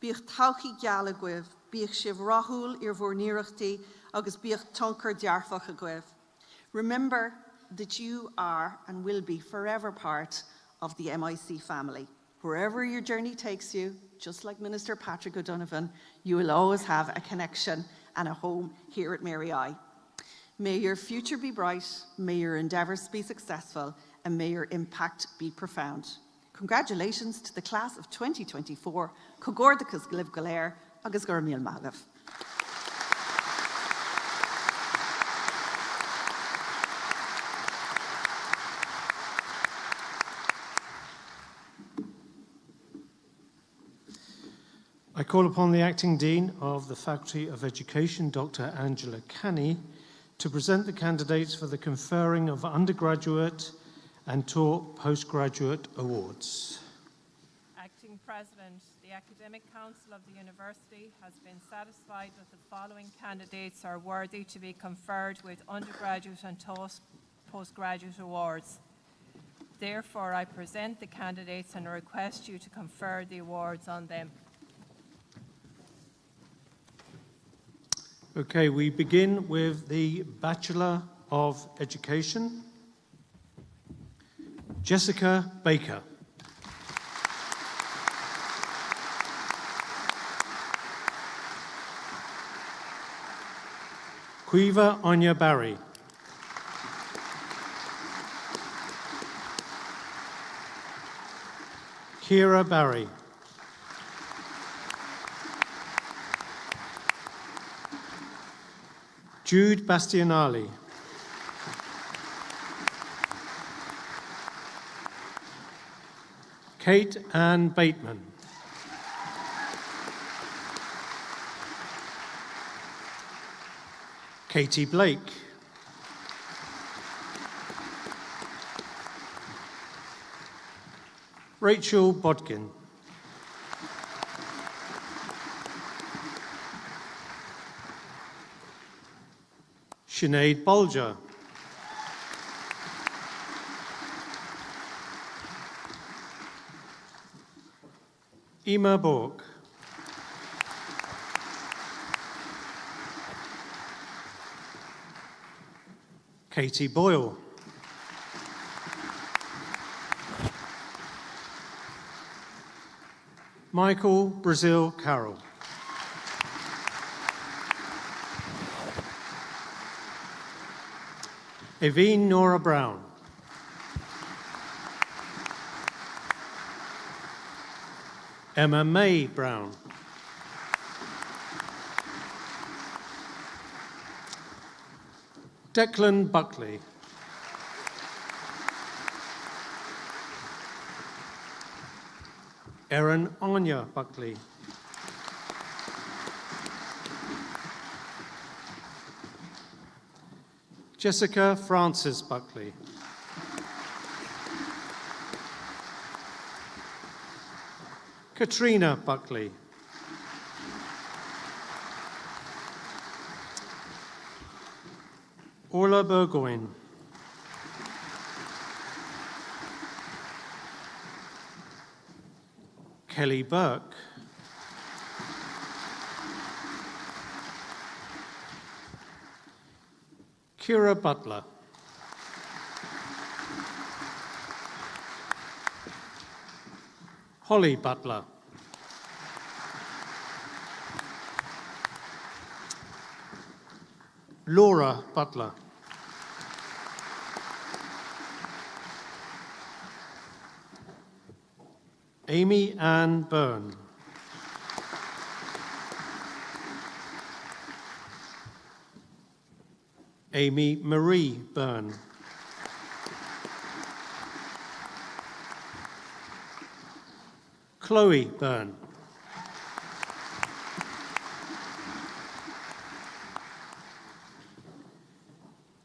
Bíoch tauchaí geala guibh, bíoch sibh rathúil ar bhór níireachtaí agus bíoch toncar dearfach a guibh. Remember that you are and will be forever part of the MIC family. Wherever your journey takes you, just like Minister Patrick O'Donovan, you will always have a connection and a home here at Mary I. May your future be bright, may your endeavours be successful, and may your impact be profound. Congratulations to the class of 2024, Cogordicus Gliv Galer, agus gur míl maith. I call upon the Acting Dean of the Faculty of Education, Dr. Angela Canny, to present the candidates for the conferring of undergraduate and postgraduate awards. Acting President, the Academic Council of the University has been satisfied that the following candidates are worthy to be conferred with undergraduate and postgraduate awards. Therefore, I present the candidates and request you to confer the awards on them. Okay, we begin with the Bachelor of Education, Jessica Baker. Quiva Anya Barry. Kira Barry. Jude Bastianali. Kate Ann Bateman. Katie Blake. Rachel Bodkin. Sinead Bolger. Emma Bork. Katie Boyle. Michael Brazil Carroll. Evine Nora Brown. Emma May Brown. Declan Buckley. Erin Anya Buckley. Jessica Frances Buckley. Katrina Buckley. Orla Burgoyne. Kelly Burke. Kira Butler. Holly Butler. Laura Butler. Amy Ann Byrne. Amy Marie Byrne. Chloe Byrne.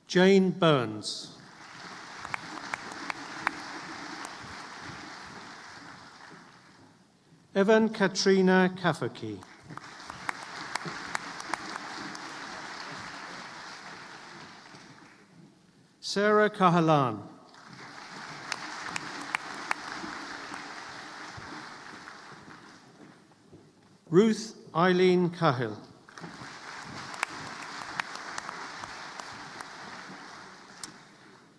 Jane Burns. Evan Katrina Kafaki. Sarah Kahalan. Ruth Eileen Cahill.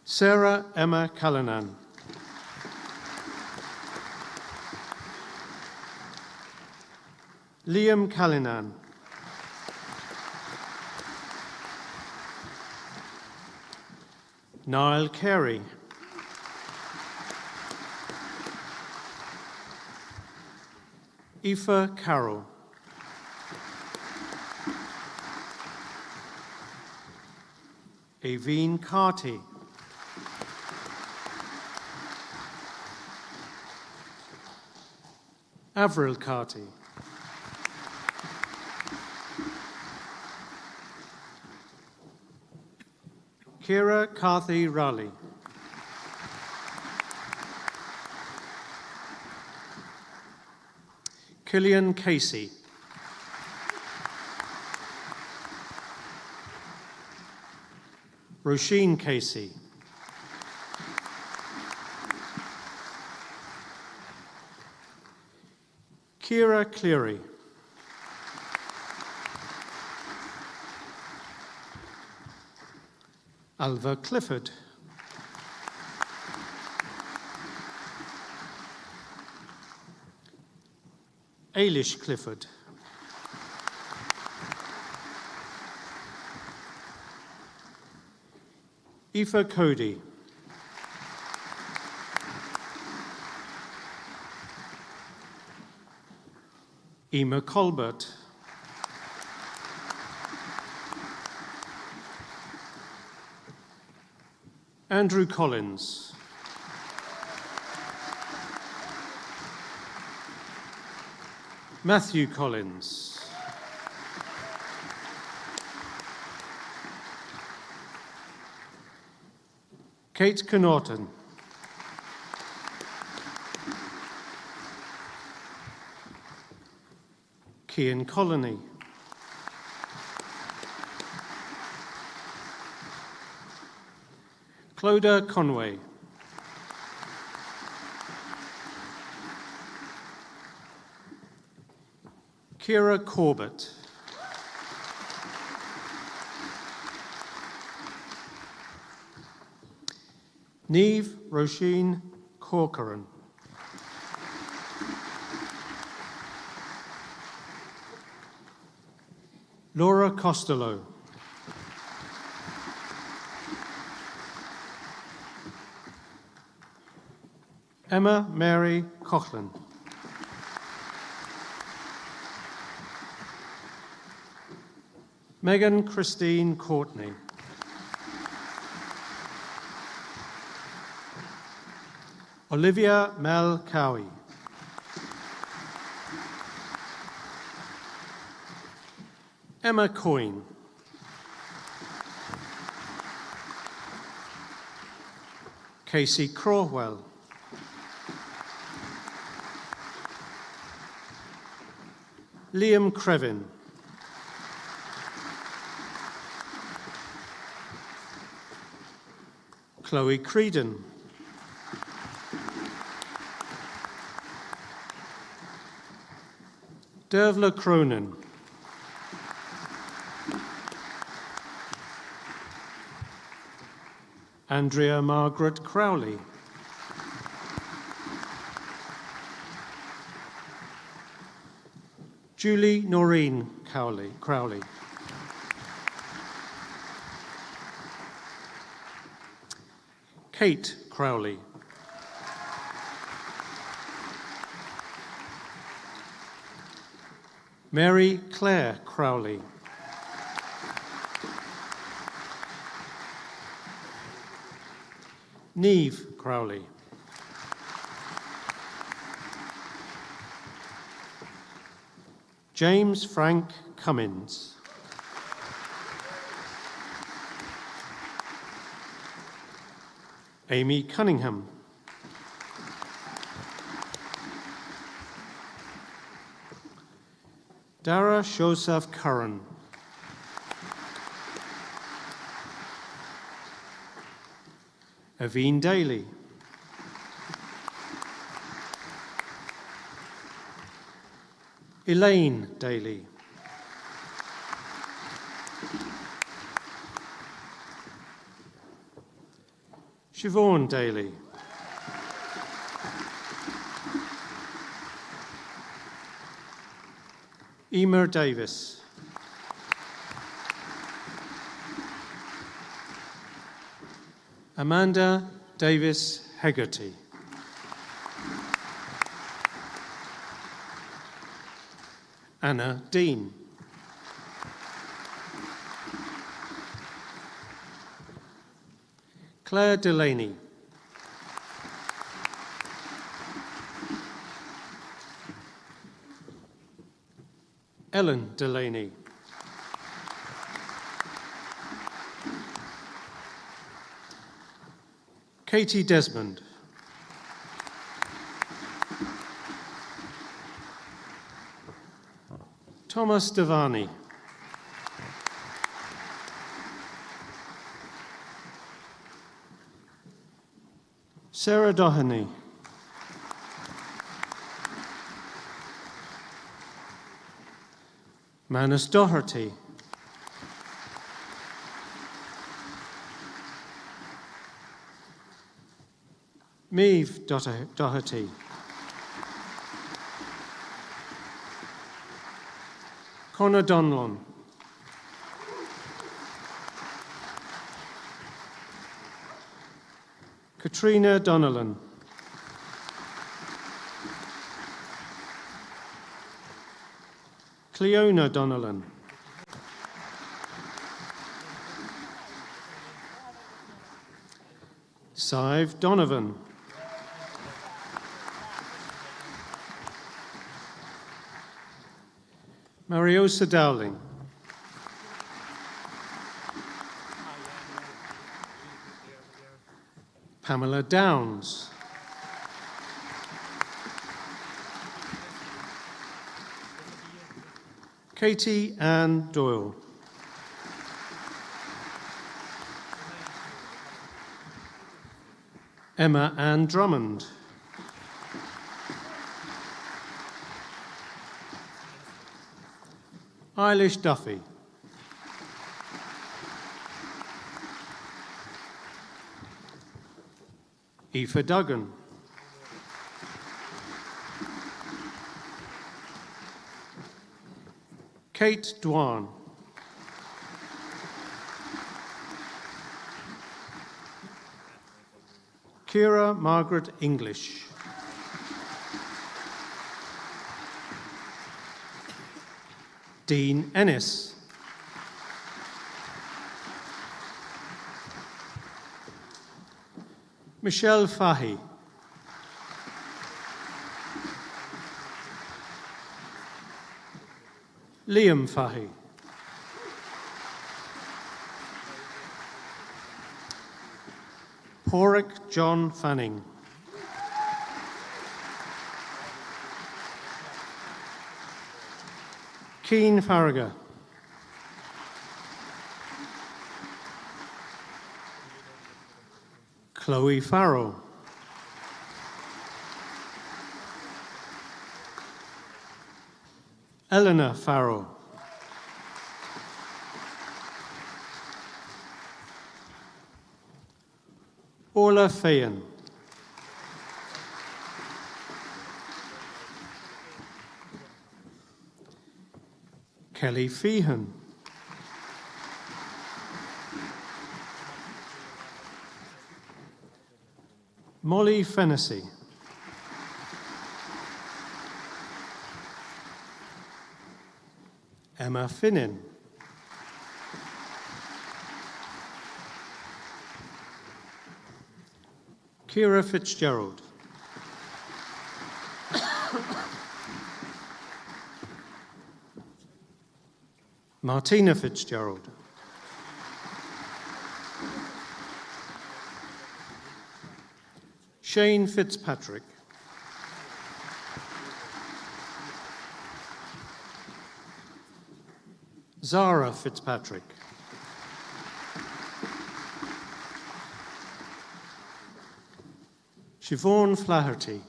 Sarah Emma Callanan. Liam Callanan. Niall Carey. Aoife Carroll. Aveen Carty. Avril Carty. Kira Carthy Raleigh. Killian Casey. Roisin Casey. Kira Cleary. Alva Clifford. Ailish Clifford. Aoife Cody. Emma Colbert. Andrew Collins. Matthew Collins. Kate Connaughton. Cian Colony. Clodagh Conway. Kira Corbett. Niamh Roisin Corcoran. Laura Costello. Emma Mary Coughlin. Megan Christine Courtney. Olivia Mel Cowie. Emma Coyne. Casey Crawwell. Liam Crevin. Chloe Creedon. Dervla Cronin. Andrea Margaret Crowley. Julie Noreen Crowley. Kate Crowley. Mary Claire Crowley. Neve Crowley. James Frank Cummins. Amy Cunningham. Dara Joseph Curran. Aveen Daly. Elaine Daly. Siobhan Daly. Emer Davis. Amanda Davis Hegarty. Anna Dean. Claire Delaney. Ellen Delaney. Katie Desmond. Thomas Devani. Sarah Doheny. Manus Doherty. Maeve Doherty. Conor Donlon. Katrina Donnellan. Cleona Donnellan. Sive Donovan. Mariosa Dowling. Pamela Downs. Katie Ann Doyle. Emma Ann Drummond. Eilish Duffy. Aoife Duggan. Kate Dwan. Kira Margaret English. Dean Ennis. Michelle Fahy. Liam Fahy. Porrick John Fanning. Keen Farragher. Chloe Farrell. Eleanor Farrell. Orla Fayan. Kelly Feehan. Molly Fennessy. Emma Finnin. Kira Fitzgerald. Martina Fitzgerald. Shane Fitzpatrick. Zara Fitzpatrick. Siobhan Flaherty.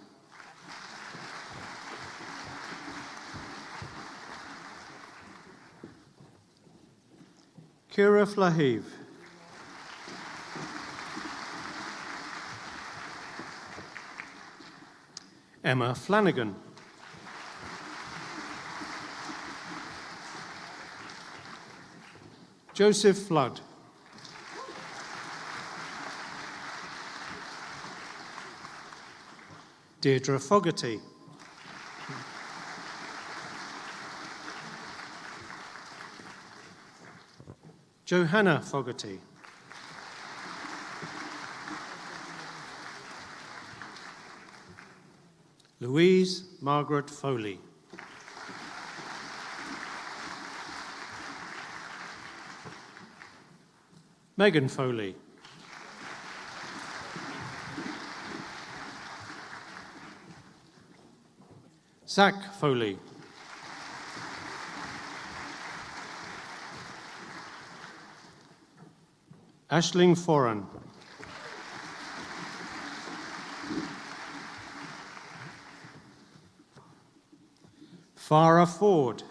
Kira Flahive. Emma Flanagan. Joseph Flood. Deirdre Fogarty. Johanna Fogarty. Louise Margaret Foley. Megan Foley. Zach Foley. Aisling Foran. Farah Ford.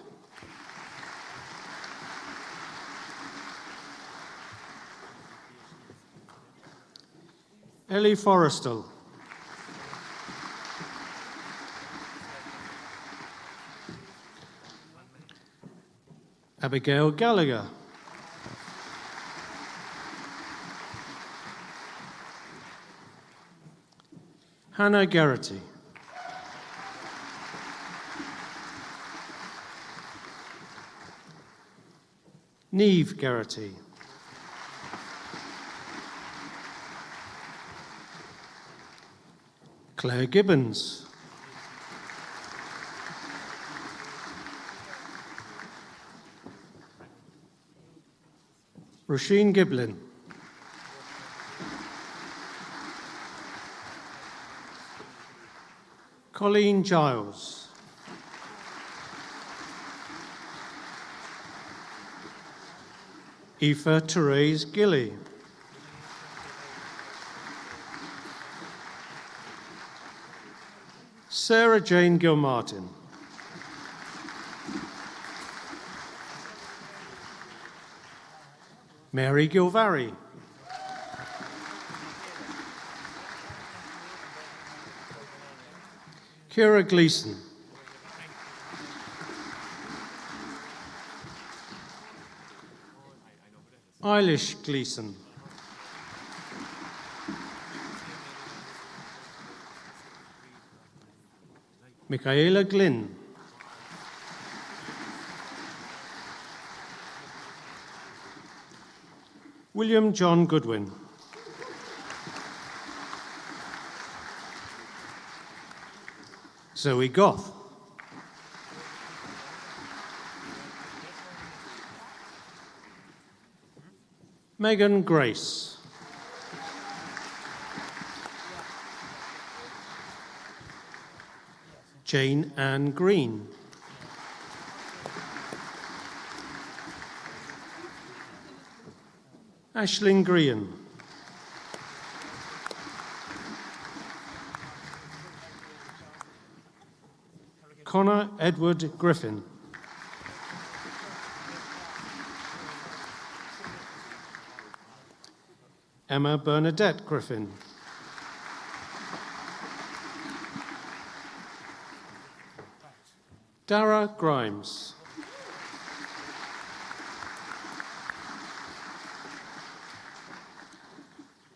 Ellie Forrestal. Abigail Gallagher. Hannah Garrity. Neve Garrity. Claire Gibbons. Roisin Giblin. Colleen Giles. Aoife Therese Gilly. Sarah Jane Gilmartin. Mary Gilvary. Kira Gleeson. Eilish Gleeson. Michaela Glynn. William John Goodwin. Zoe Goff. Megan Grace. Jane Ann Green. Aisling Green. Connor Edward Griffin. Emma Bernadette Griffin. Dara Grimes.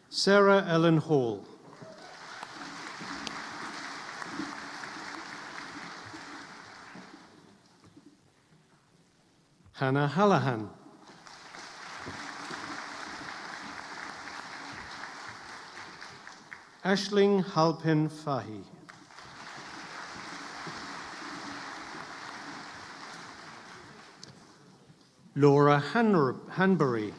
Sarah Ellen Hall. Hannah Hallahan. Aisling Halpin Fahy. Laura Hanbury.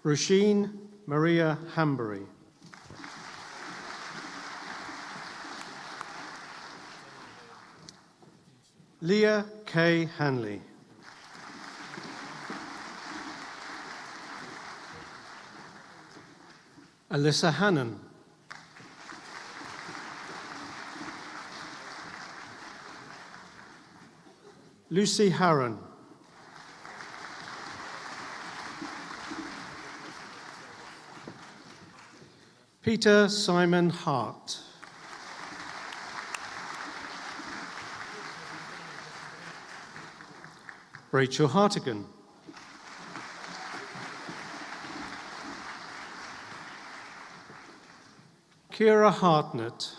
Roisin Maria Hanbury. Leah K. Hanley. Alyssa Hannon. Lucy Harron. Peter Simon Hart. Rachel Hartigan. Kira Hartnett.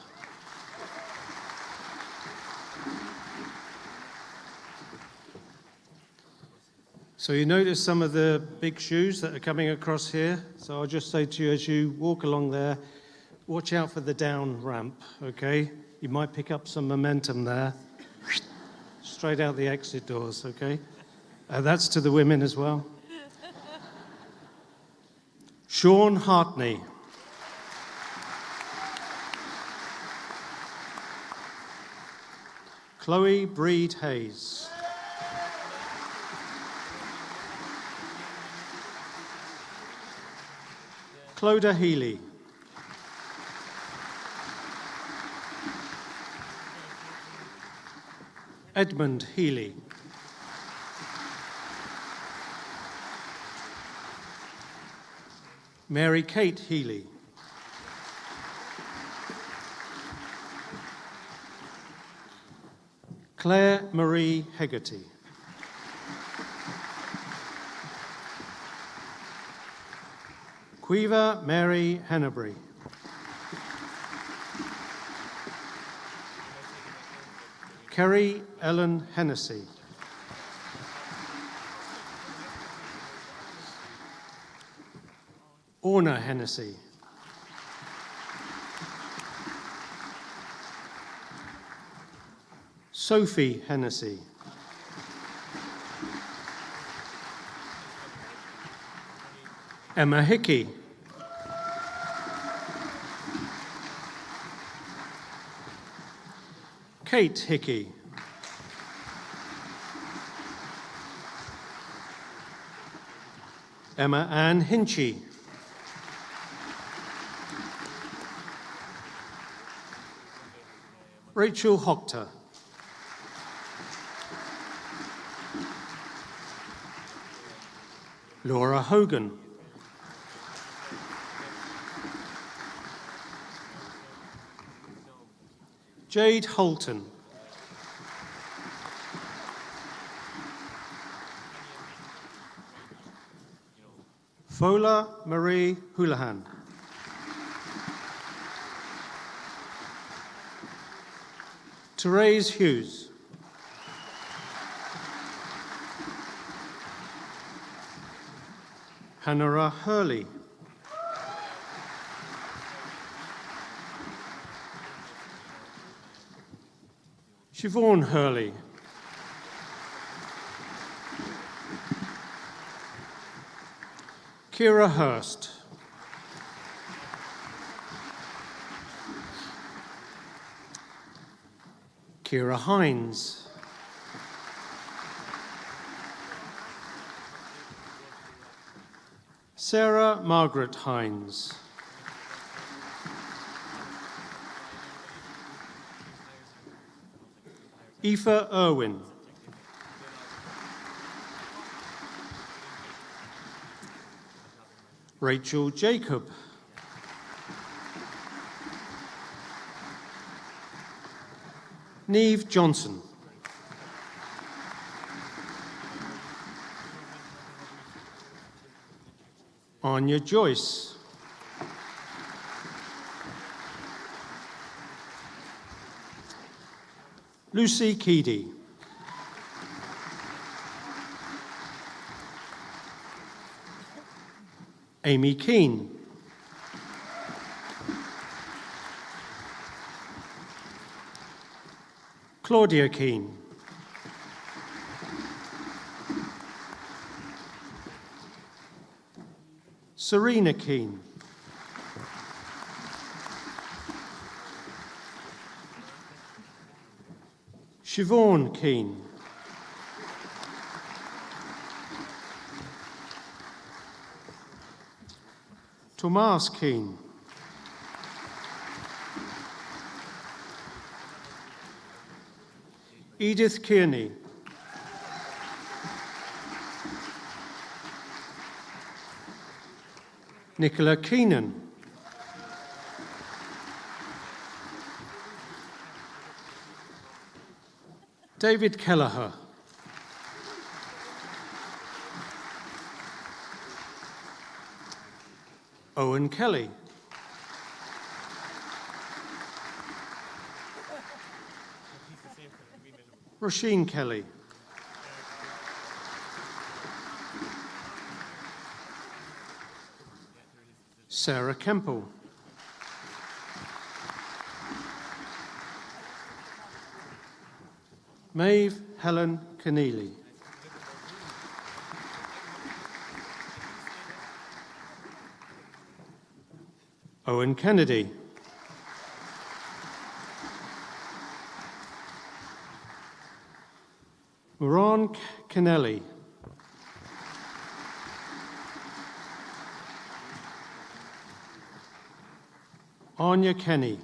So you notice some of the big shoes that are coming across here. So I'll just say to you as you walk along there, watch out for the down ramp, okay? You might pick up some momentum there. Straight out the exit doors, okay? That's to the women as well. Sean Hartney. Chloe Breed Hayes. Clodagh Healy. Edmund Healy. Mary Kate Healy. Claire Marie Hegarty. Quiva Mary Hennebury. Kerry Ellen Hennessy. Orna Hennessy. Sophie Hennessy. Emma Hickey. Kate Hickey. Emma Ann Hinchy. Rachel Hockter. Laura Hogan. Jade Holton. Fola Marie Houlihan. Therese Hughes. Hannah Hurley. Siobhan Hurley. Kira Hurst. Kira Hines. Sarah Margaret Hines. Aoife Irwin. Rachel Jacob. Neve Johnson. Anya Joyce. Lucy Keedy. Amy Keane. Claudia Keane. Serena Keane. Siobhan Keane. Tomas Keane. Edith Kearney. Nicola Keenan. David Kelleher. Owen Kelly. Roisin Kelly. Sarah Kemple. Maeve Helen Keneally. Owen Kennedy. Moran Kennelly. Anya Kenny.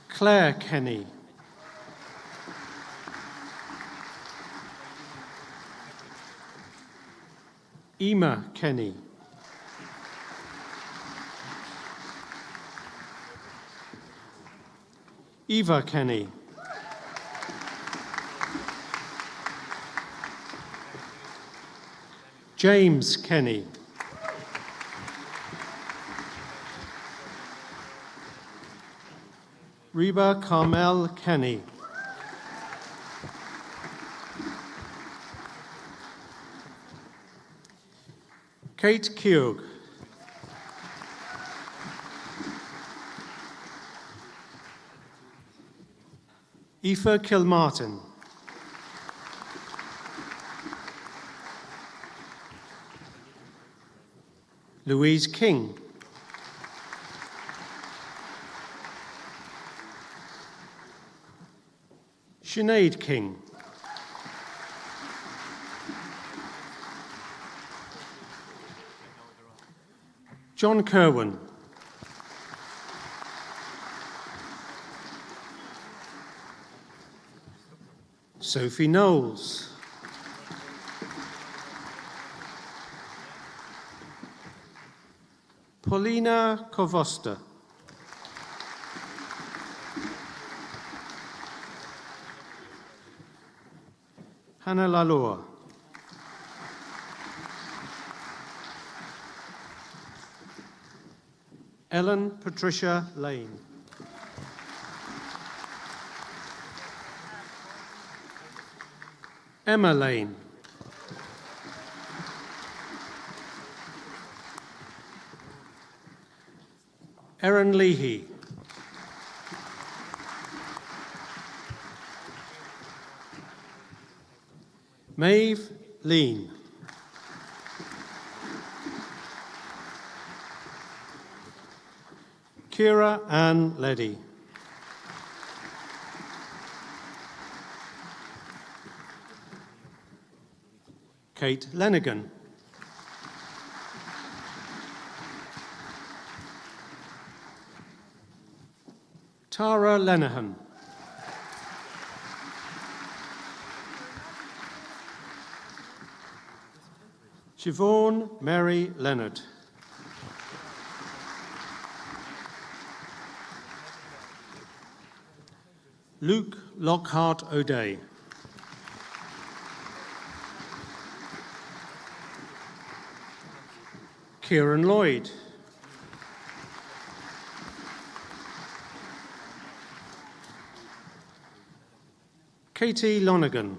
Claire Kenny. Emma Kenny. Eva Kenny. James Kenny. Reba Carmel Kenny. Kate Keogh. Aoife Kilmartin. Louise King. Sinead King. John Kerwin. Sophie Knowles. Paulina Kovosta. Hannah Lalua. Ellen Patricia Lane. Emma Lane. Erin Leahy. Maeve Lean. Kira Ann Leddy. Kate Lenigan. Tara Lenihan. Siobhan Mary Leonard. Luke Lockhart O'Day. Kieran Lloyd. Katie Lonergan.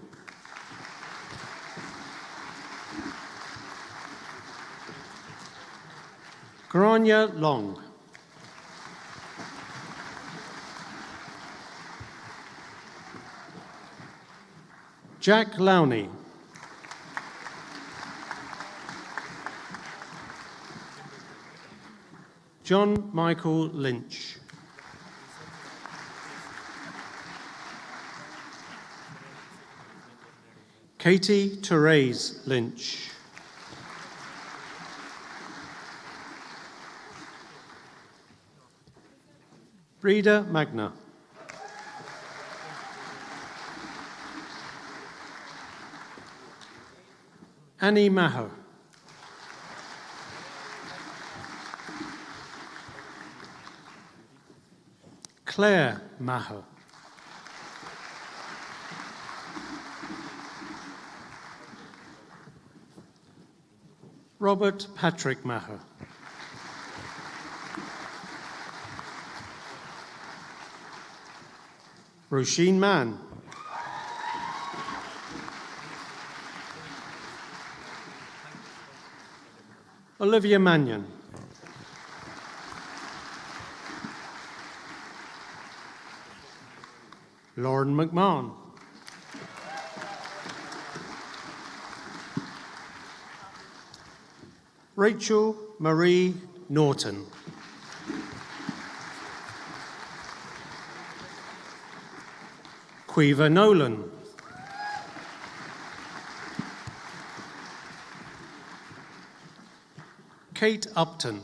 Grania Long. Jack Lowney. John Michael Lynch. Katie Therese Lynch. Breda Magna. Annie Maher. Claire Maher. Robert Patrick Maher. Roisin Mann. Olivia Mannion. Lauren McMahon. Rachel Marie Norton. Quiva Nolan. Kate Upton.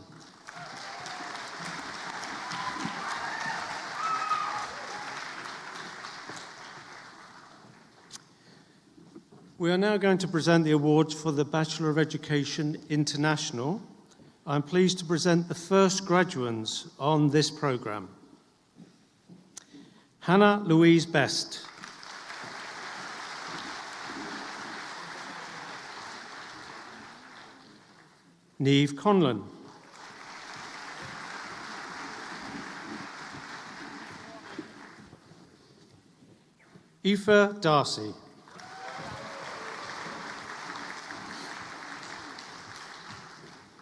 We are now going to present the awards for the Bachelor of Education International. I'm pleased to present the first graduates on this programme. Hannah Louise Best. Niamh Conlon. Aoife Darcy.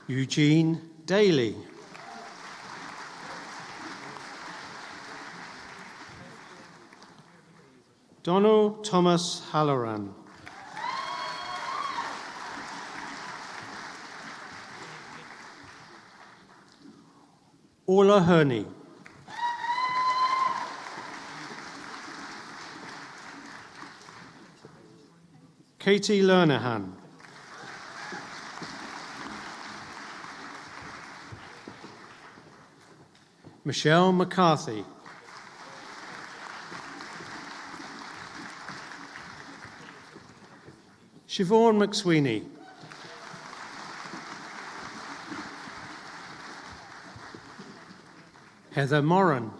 Eugene Daly. Donald Thomas Halloran. Orla Herney. Katie Lernahan. Michelle McCarthy. Siobhan McSweeney. Heather Moran.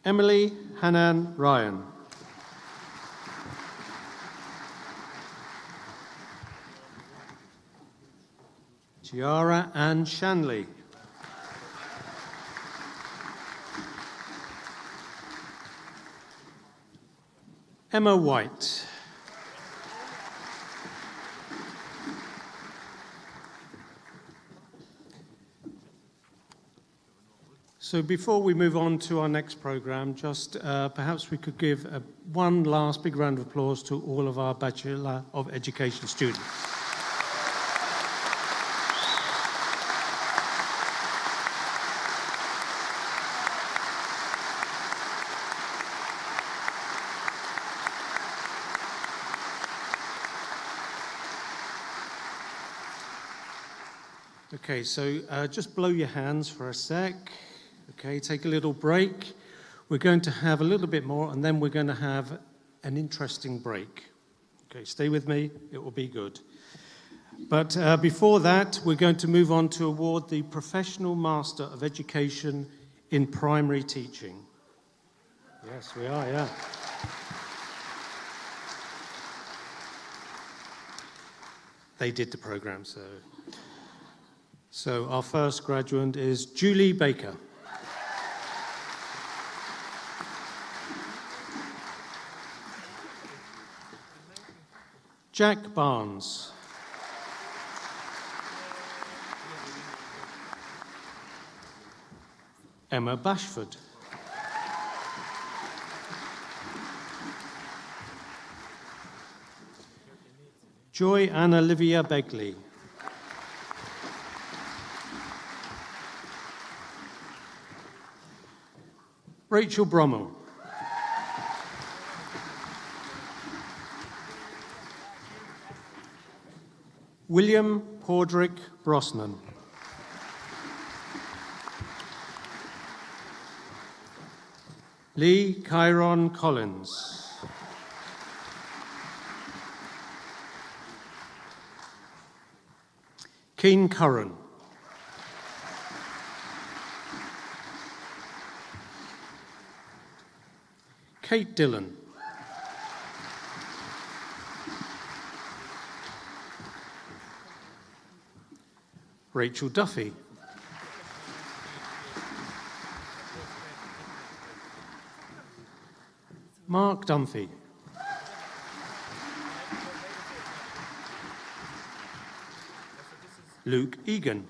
Emily Hanan Ryan. Ciara Ann Shanley. Emma White. So before we move on to our next programme, just perhaps we could give one last big round of applause to all of our Bachelor of Education students. Okay, so just blow your hands for a sec. Okay, take a little break. We're going to have a little bit more, and then we're going to have an interesting break. Okay, stay with me. It will be good. But before that, we're going to move on to award the Professional Master of Education in Primary Teaching. Yes, we are, yeah. They did the program, so. So our first graduate is Julie Baker. Jack Barnes. Emma Bashford. Joy Ann Olivia Begley. Rachel Brummel. William Paudrick Brosnan. Lee Chiron Collins. Keen Curran. Kate Dillon. Rachel Duffy. Mark Dunphy. Luke Egan.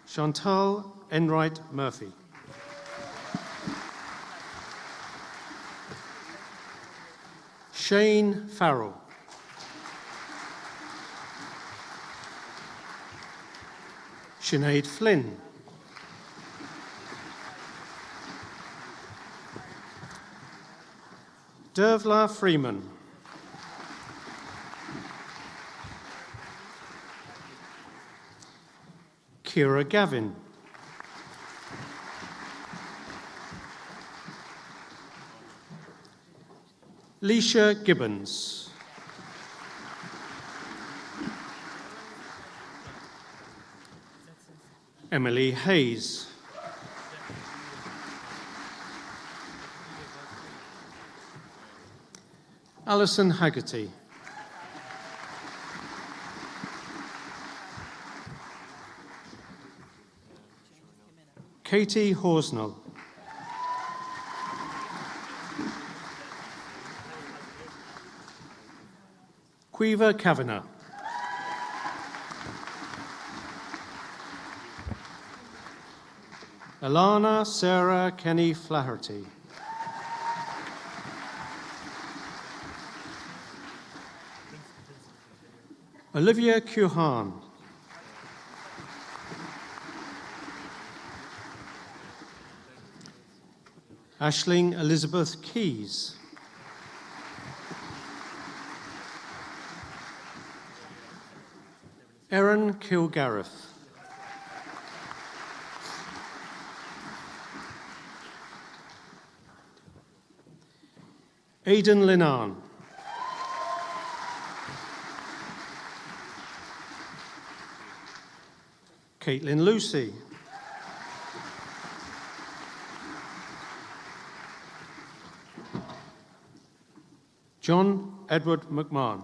Chantal Enright Murphy. Shane Farrell. Sinead Flynn. Dervla Freeman. Kira Gavin. Leisha Gibbons. Emily Hayes. Alison Haggerty. Katie Horsnell. Quiver Kavanagh. Alana Sarah Kenny Flaherty. Olivia Cuhan. Aisling Elizabeth Keys. Erin Kilgareth. Aidan Linan. Caitlin Lucy. John Edward McMahon.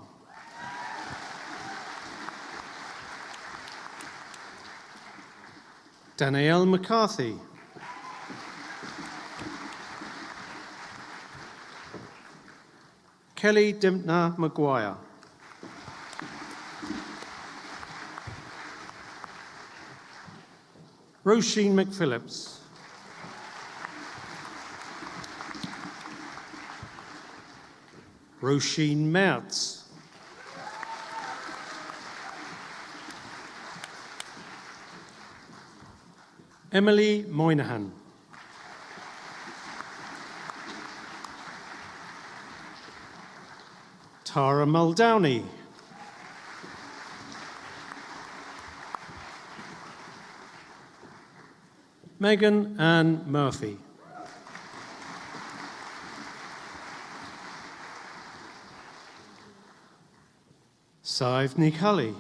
Danielle McCarthy. Kelly Dimpner Maguire. Roisin McPhillips. Roisin Mertz. Emily Moynihan. Tara Muldowney. Megan Ann Murphy. Saiv Nicully.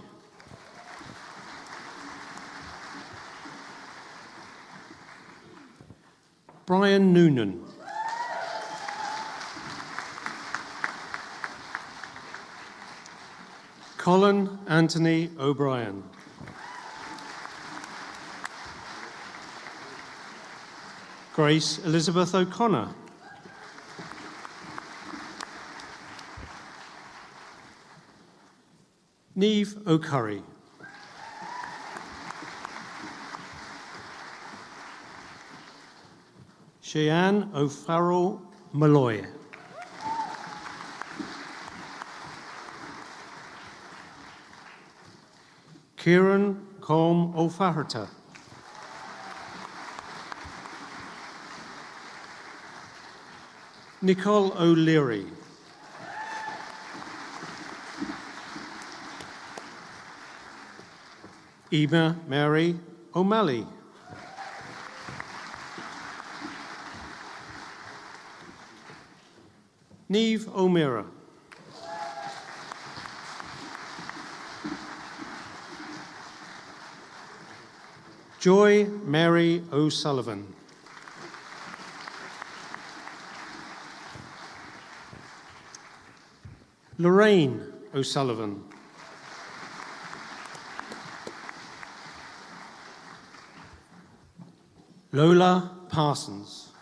Brian Noonan. Colin Anthony O'Brien. Grace Elizabeth O'Connor. Niamh O'Curry. Cheyenne O'Farrell Malloy. Kieran Colm O'Faherty. Nicole O'Leary. Ema Mary O'Malley. Niamh O'Meara. Joy Mary O'Sullivan. Lorraine O'Sullivan. Lola Parsons.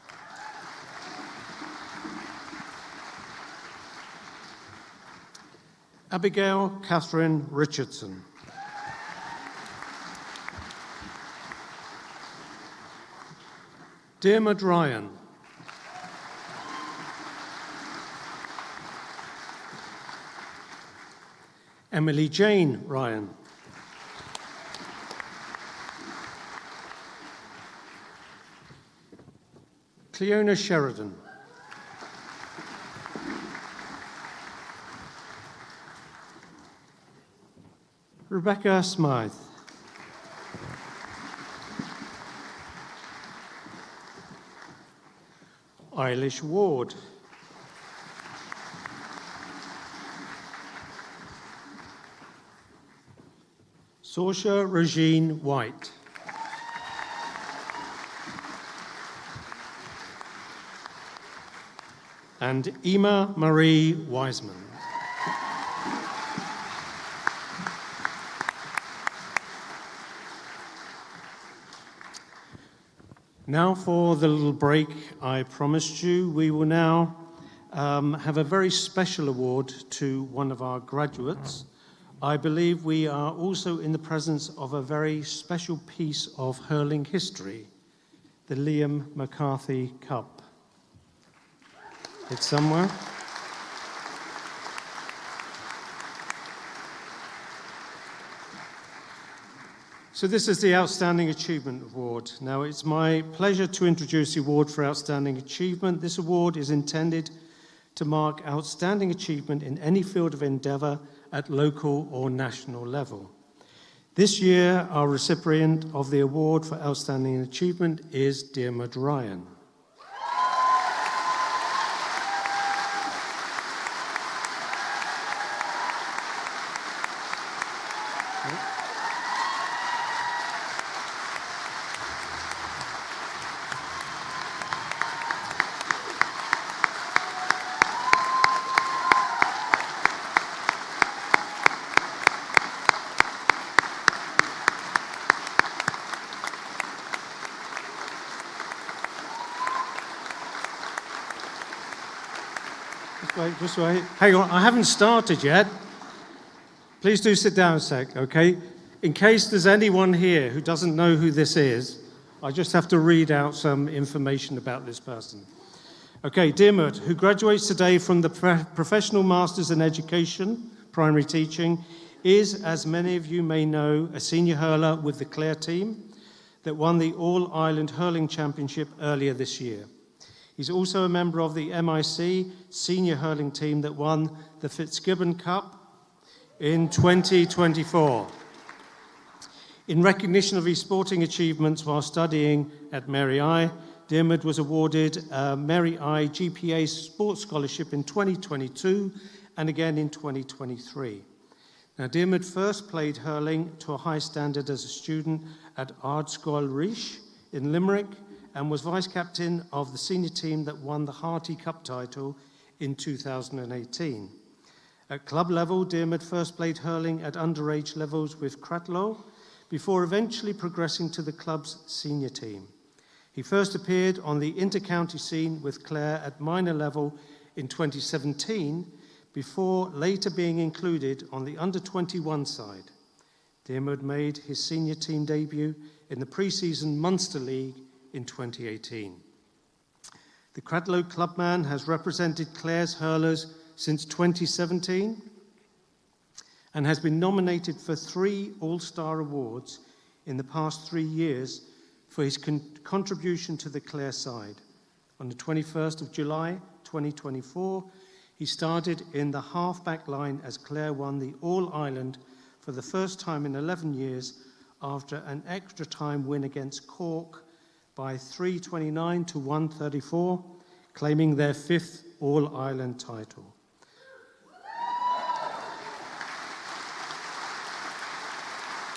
Abigail Catherine Richardson. Dermot Ryan. Emily Jane Ryan. Cleona Sheridan. Rebecca Smythe. Eilish Ward. Saoirse Regine White. And Ema Marie Wiseman. Now for the little break I promised you. We will now have a very special award to one of our graduates. I believe we are also in the presence of a very special piece of hurling history, the Liam McCarthy Cup. It's somewhere. So this is the Outstanding Achievement Award. Now, it's my pleasure to introduce the Award for Outstanding Achievement. This award is intended to mark outstanding achievement in any field of endeavour at local or national level. This year, our recipient of the Award for Outstanding Achievement is Dermot Ryan. Just wait. Hang on, I haven't started yet. Please do sit down a sec, okay? In case there's anyone here who doesn't know who this is, I just have to read out some information about this person. Okay, Dermot, who graduates today from the Professional Masters in Education, Primary Teaching, is, as many of you may know, a senior hurler with the Clare team that won the All-Ireland Hurling Championship earlier this year. He's also a member of the MIC senior hurling team that won the Fitzgibbon Cup in 2024. In recognition of his sporting achievements while studying at Mary I, Diarmuid was awarded a Mary I GPA Sports Scholarship in 2022 and again in 2023. Now, Diarmuid first played hurling to a high standard as a student at Ardscoil Riche in Limerick and was vice-captain of the senior team that won the Harty Cup title in 2018. At club level, Diarmuid first played hurling at underage levels with Cratloe before eventually progressing to the club's senior team. He first appeared on the inter-county scene with Clare at minor level in 2017 before later being included on the under-21 side. Diarmuid made his senior team debut in the pre-season Munster League in 2018. The Cratloe clubman has represented Clare's hurlers since 2017 and has been nominated for 3 All-Star Awards in the past 3 years for his contribution to the Clare side. On the 21st of July 2024, he started in the half-back line as Clare won the All-Ireland for the first time in 11 years after an extra-time win against Cork by 329 to 134, claiming their 5th All-Ireland title.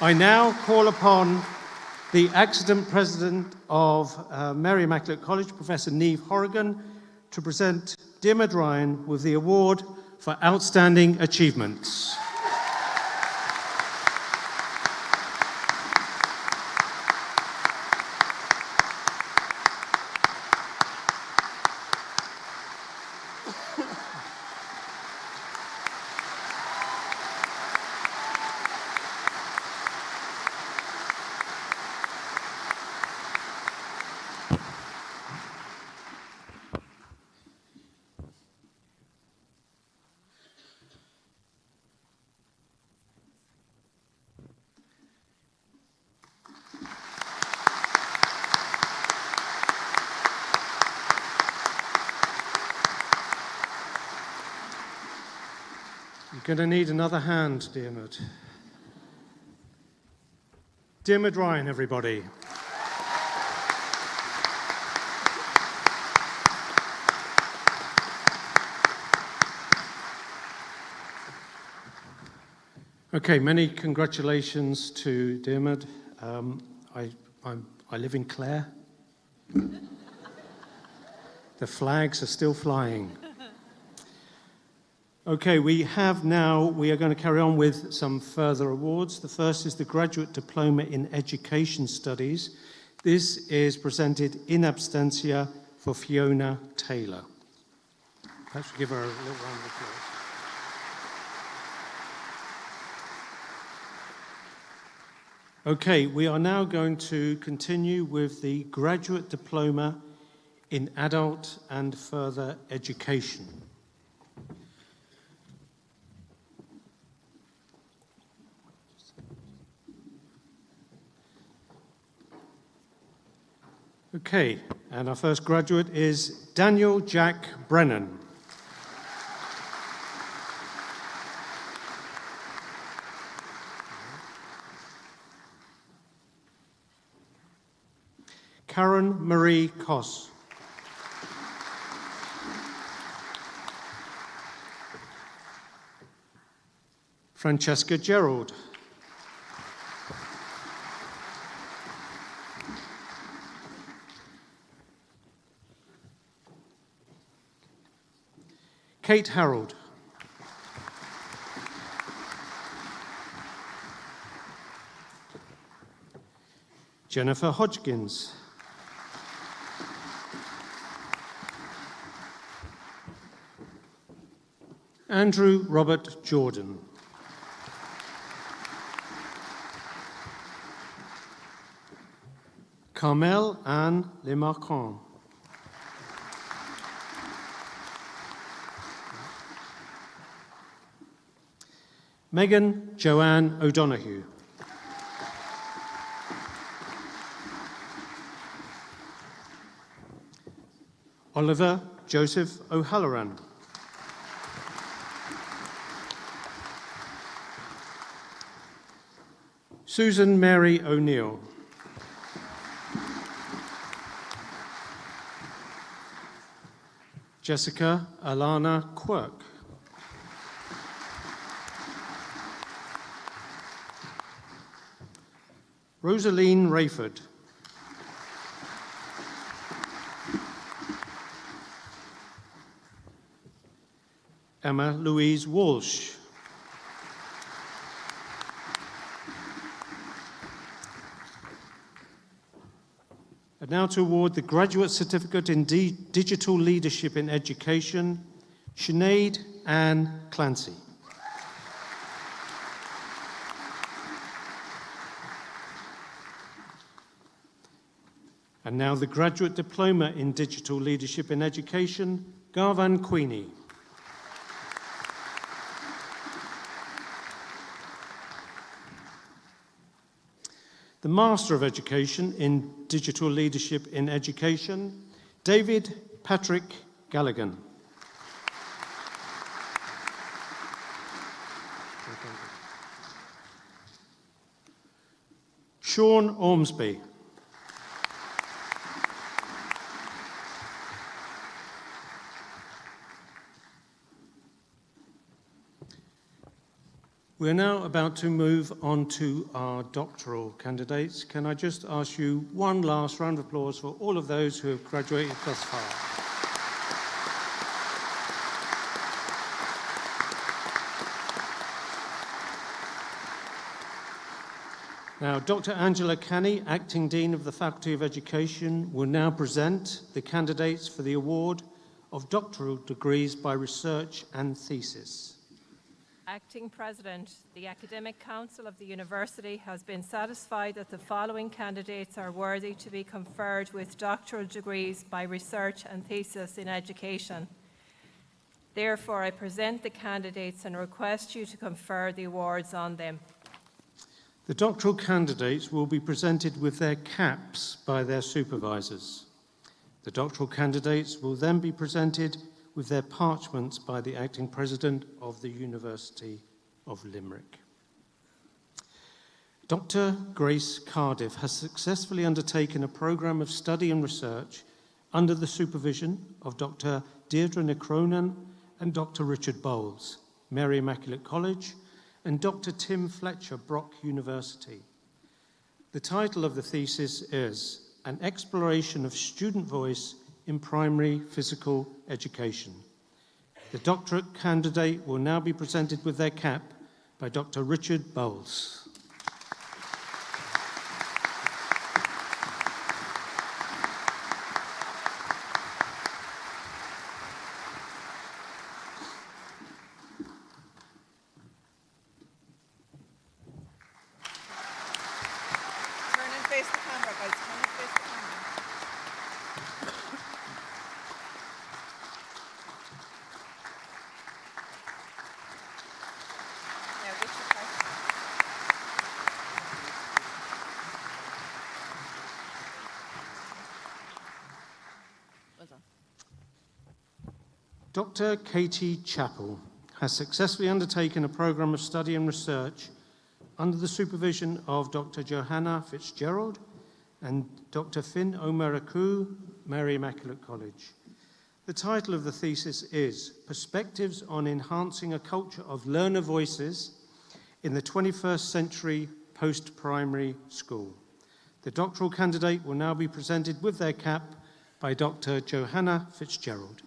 I now call upon the accident president of Mary Immaculate College, Professor Niamh Horrigan, to present Diarmuid Ryan with the award for outstanding achievements. You're going to need another hand, Diarmuid. Diarmuid Ryan, everybody. Okay, many congratulations to Diarmuid. I live in Clare. The flags are still flying. Okay, we are going to carry on with some further awards. The first is the Graduate Diploma in Education Studies. This is presented in absentia for Fiona Taylor. Perhaps we'll give her a little round of applause. Okay, we are now going to continue with the Graduate Diploma in Adult and Further Education. Okay, and our first graduate is Daniel Jack Brennan. Karen Marie Koss. Francesca Gerald. Kate Harold. Jennifer Hodgkins. Andrew Robert Jordan. Carmel Anne Lemarquand. Megan Joanne O'Donoghue. Oliver Joseph O'Halloran. Susan Mary O'Neill. Jessica Alana Quirk. Rosaline Rayford. Emma Louise Walsh. And now to award the Graduate Certificate in Digital Leadership in Education, Sinead Ann Clancy. And now the Graduate Diploma in Digital Leadership in Education, Garvan Queenie. The Master of Education in Digital Leadership in Education, David Patrick Galligan. Sean Ormsby. We're now about to move on to our doctoral candidates. Can I just ask you one last round of applause for all of those who have graduated thus far? Now, Dr. Angela Canny, Acting Dean of the Faculty of Education, will now present the candidates for the award of doctoral degrees by research and thesis. Acting President, the Academic Council of the University has been satisfied that the following candidates are worthy to be conferred with doctoral degrees by research and thesis in education. Therefore, I present the candidates and request you to confer the awards on them. The doctoral candidates will be presented with their caps by their supervisors. The doctoral candidates will then be presented with their parchments by the Acting President of the University of Limerick. Dr. Grace Cardiff has successfully undertaken a programme of study and research under the supervision of Dr. Deirdre Nicronan and Dr. Richard Bowles, Mary Immaculate College, and Dr. Tim Fletcher, Brock University. The title of the thesis is An Exploration of Student Voice in Primary Physical Education. The doctorate candidate will now be presented with their cap by Dr. Richard Bowles. Turn and face the camera, guys. Turn and face the camera. Now, which department? Well done. Dr. Katie Chappell has successfully undertaken a programme of study and research under the supervision of Dr. Johanna Fitzgerald and Dr. Finn O'Maraku, Mary Immaculate College. The title of the thesis is Perspectives on Enhancing a Culture of Learner Voices in the 21st Century Post-Primary School. The doctoral candidate will now be presented with their cap by Dr. Johanna Fitzgerald.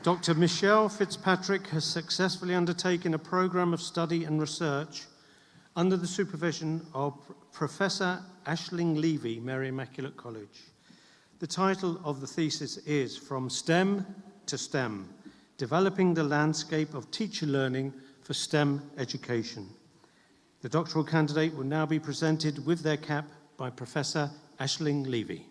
Dr. Michelle Fitzpatrick has successfully undertaken a programme of study and research under the supervision of Professor Aisling Levy, Mary Immaculate College. The title of the thesis is From STEM to STEM, Developing the Landscape of Teacher Learning for STEM Education. The doctoral candidate will now be presented with their cap by Professor Aisling Levy.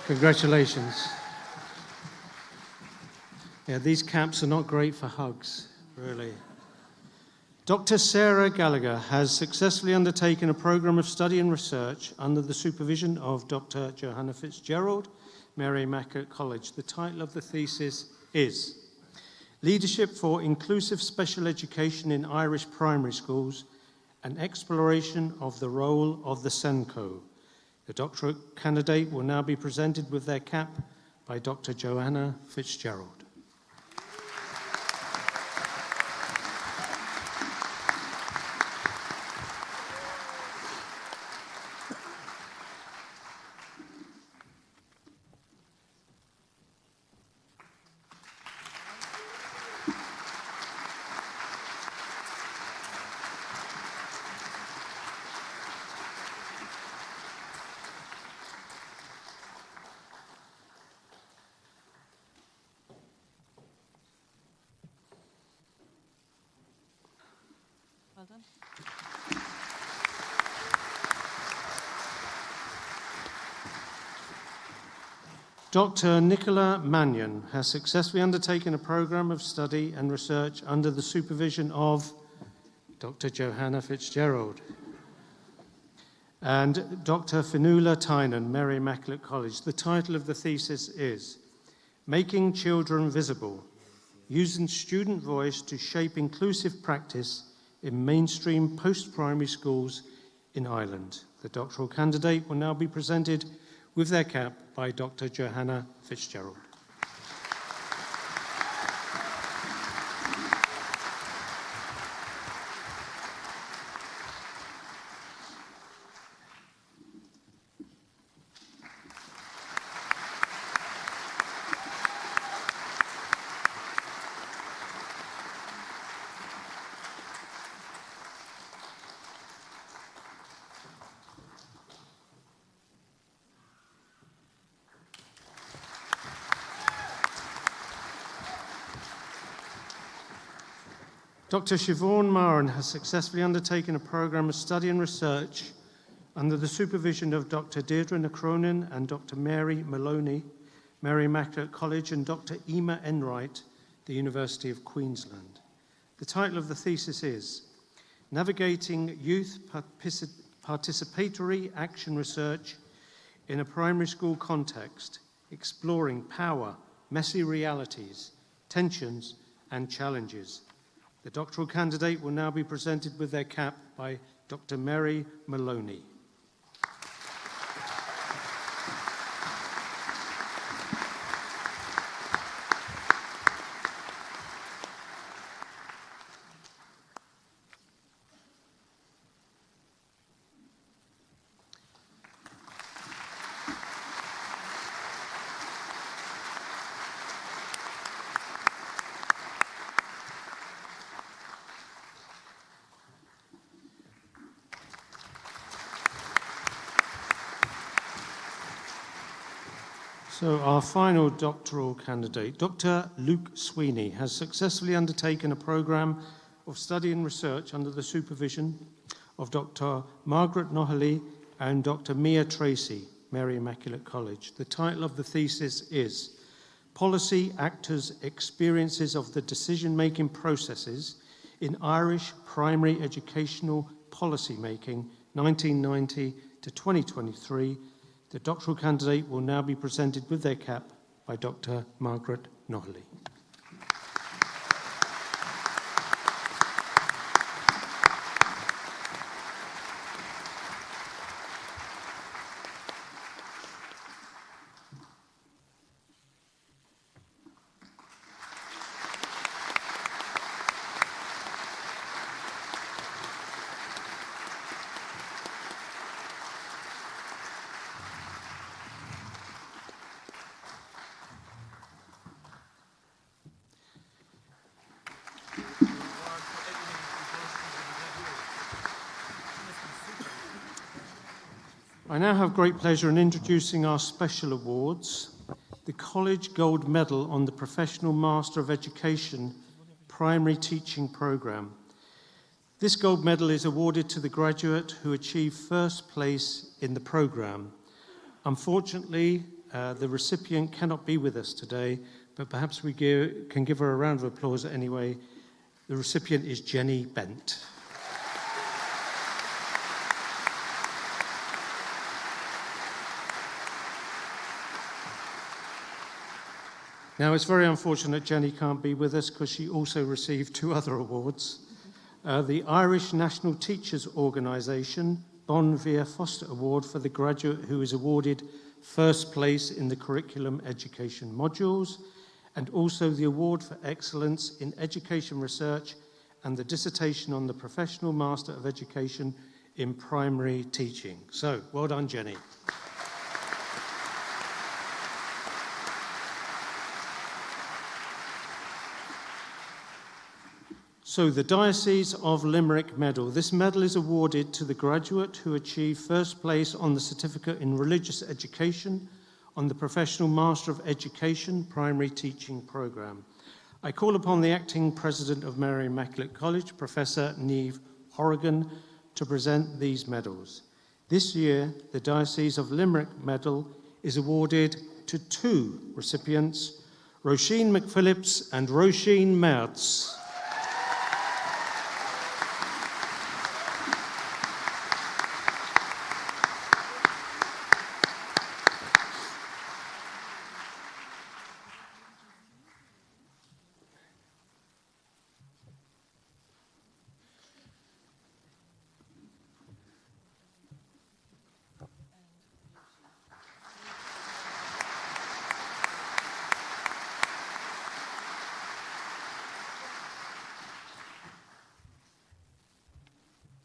Congratulations. Yeah, these caps are not great for hugs, really. Dr. Sarah Gallagher has successfully undertaken a program of study and research under the supervision of Dr. Johanna Fitzgerald, Mary Immaculate College. The title of the thesis is Leadership for Inclusive Special Education in Irish Primary Schools, an Exploration of the Role of the SENCO. The doctoral candidate will now be presented with their cap by Dr. Johanna Fitzgerald. Well done. Dr. Nicola Mannion has successfully undertaken a program of study and research under the supervision of Dr. Johanna Fitzgerald and Dr. Fionnuala Tynan, Mary Immaculate College. The title of the thesis is Making Children Visible, Using Student Voice to Shape Inclusive Practice in Mainstream Post-Primary Schools in Ireland. The doctoral candidate will now be presented with their cap by Dr. Johanna Fitzgerald. Dr. Siobhan Maran has successfully undertaken a program of study and research under the supervision of Dr. Deirdre Cronin and Dr. Mary Maloney, Mary Immaculate College, and Dr. Emma Enright, the University of Queensland. The title of the thesis is Navigating Youth Participatory Action Research in a Primary School Context, Exploring Power, Messy Realities, Tensions, and Challenges. The doctoral candidate will now be presented with their cap by Dr. Mary Maloney. So our final doctoral candidate, Dr. Luke Sweeney, has successfully undertaken a program of study and research under the supervision of Dr. Margaret Nohely and Dr. Mia Tracy, Mary Immaculate College. The title of the thesis is Policy Actors' Experiences of the Decision-Making Processes in Irish Primary Educational Policy Making, 1990 to 2023, The doctoral candidate will now be presented with their cap by Dr. Margaret Notley. I now have great pleasure in introducing our special awards. The College Gold Medal on the Professional Master of Education Primary Teaching Programme. This gold medal is awarded to the graduate who achieved first place in the programme. Unfortunately, the recipient cannot be with us today, but perhaps we can give her a round of applause anyway. The recipient is Jenny Bent. Now, it's very unfortunate Jenny can't be with us because she also received 2 other awards. The Irish National Teachers Organisation Bon Via Foster Award for the graduate who is awarded first place in the curriculum education modules, and also the Award for Excellence in Education Research and the dissertation on the Professional Master of Education in Primary Teaching. So, well done, Jenny. So the Diocese of Limerick Medal. This medal is awarded to the graduate who achieved first place on the Certificate in Religious Education on the Professional Master of Education Primary Teaching Programme. I call upon the Acting President of Mary Immaculate College, Professor Niamh Horrigan, to present these medals. This year, the Diocese of Limerick Medal is awarded to 2 recipients, Roisin McPhillips and Roisin Mertz.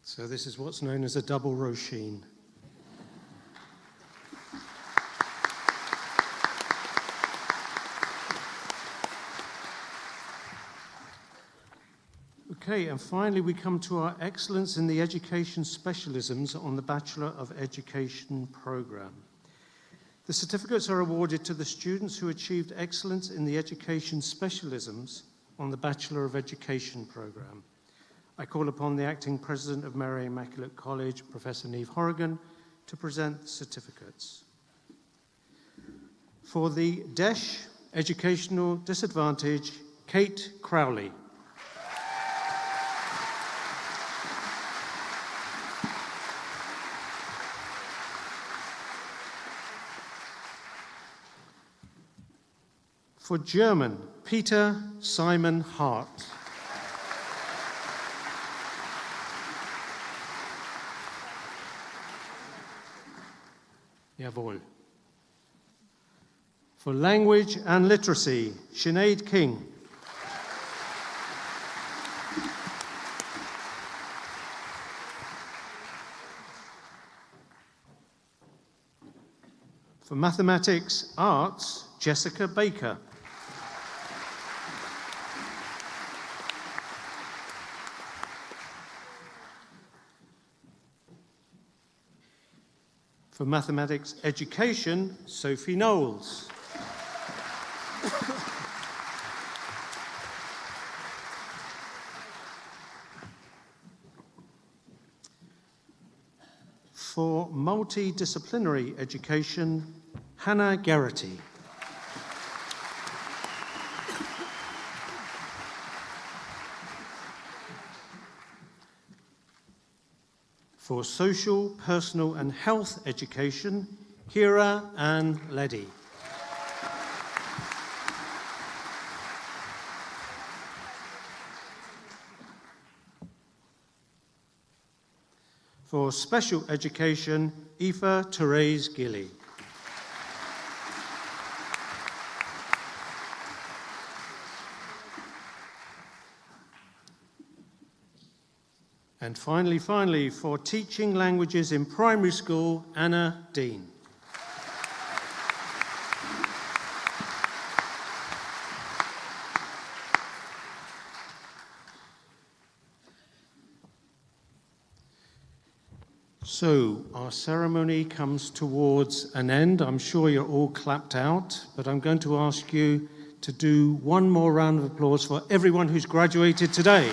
So this is what's known as a double Roisin. Okay, and finally we come to our Excellence in the Education Specialisms on the Bachelor of Education programme. The certificates are awarded to the students who achieved excellence in the education specialisms on the Bachelor of Education programme. I call upon the Acting President of Mary Immaculate College, Professor Niamh Horrigan, to present the certificates. For the DESH Educational Disadvantage, Kate Crowley. For German, Peter Simon Hart. Jawohl. For Language and Literacy, Sinead King. For Mathematics Arts, Jessica Baker. For Mathematics Education, Sophie Knowles. For Multidisciplinary Education, Hannah Garrity. For Social, Personal and Health Education, Kira Ann Leddy. For special education, Aoife Therese Gilly. And finally, for teaching languages in primary school, Anna Dean. So, our ceremony comes towards an end. I'm sure you're all clapped out, but I'm going to ask you to do one more round of applause for everyone who's graduated today.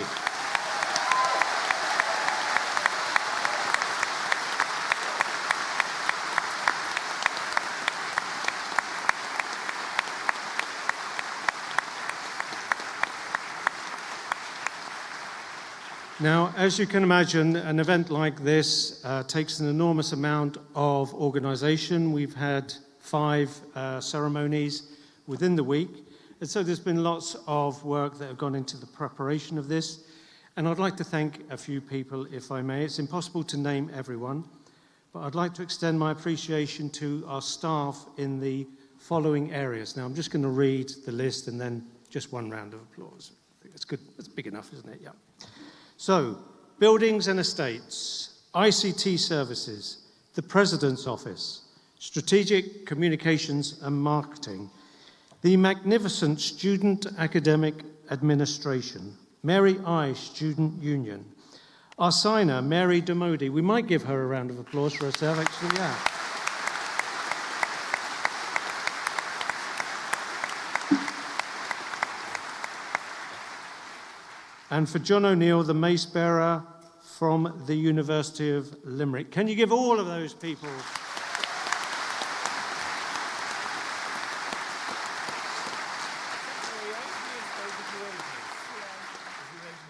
Now, as you can imagine, an event like this takes an enormous amount of organisation. We've had 5 ceremonies within the week, and so there's been lots of work that have gone into the preparation of this. And I'd like to thank a few people, if I may. It's impossible to name everyone, but I'd like to extend my appreciation to our staff in the following areas. Now, I'm just going to read the list and then just one round of applause. I think that's good. That's big enough, isn't it? Yeah. So, Buildings and Estates, ICT Services, the President's Office, Strategic Communications and Marketing, the magnificent Student Academic Administration, Mary I Student Union, our signer, Mary Demodi. We might give her a round of applause for herself, actually, yeah. And for John O'Neill, the mace bearer from the University of Limerick. Can you give all of those people?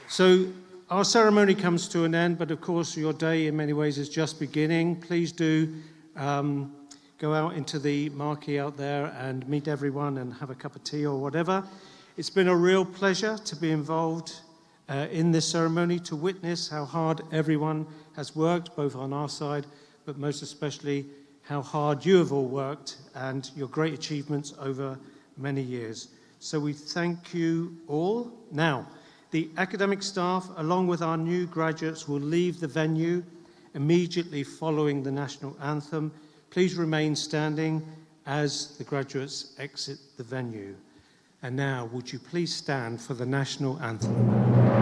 So our ceremony comes to an end, but of course your day in many ways is just beginning. Please do go out into the marquee out there and meet everyone and have a cup of tea or whatever. It's been a real pleasure to be involved in this ceremony, to witness how hard everyone has worked, both on our side, but most especially how hard you have all worked and your great achievements over many years. So we thank you all. Now, the academic staff, along with our new graduates, will leave the venue immediately following the national anthem. Please remain standing as the graduates exit the venue. And now, would you please stand for the national anthem?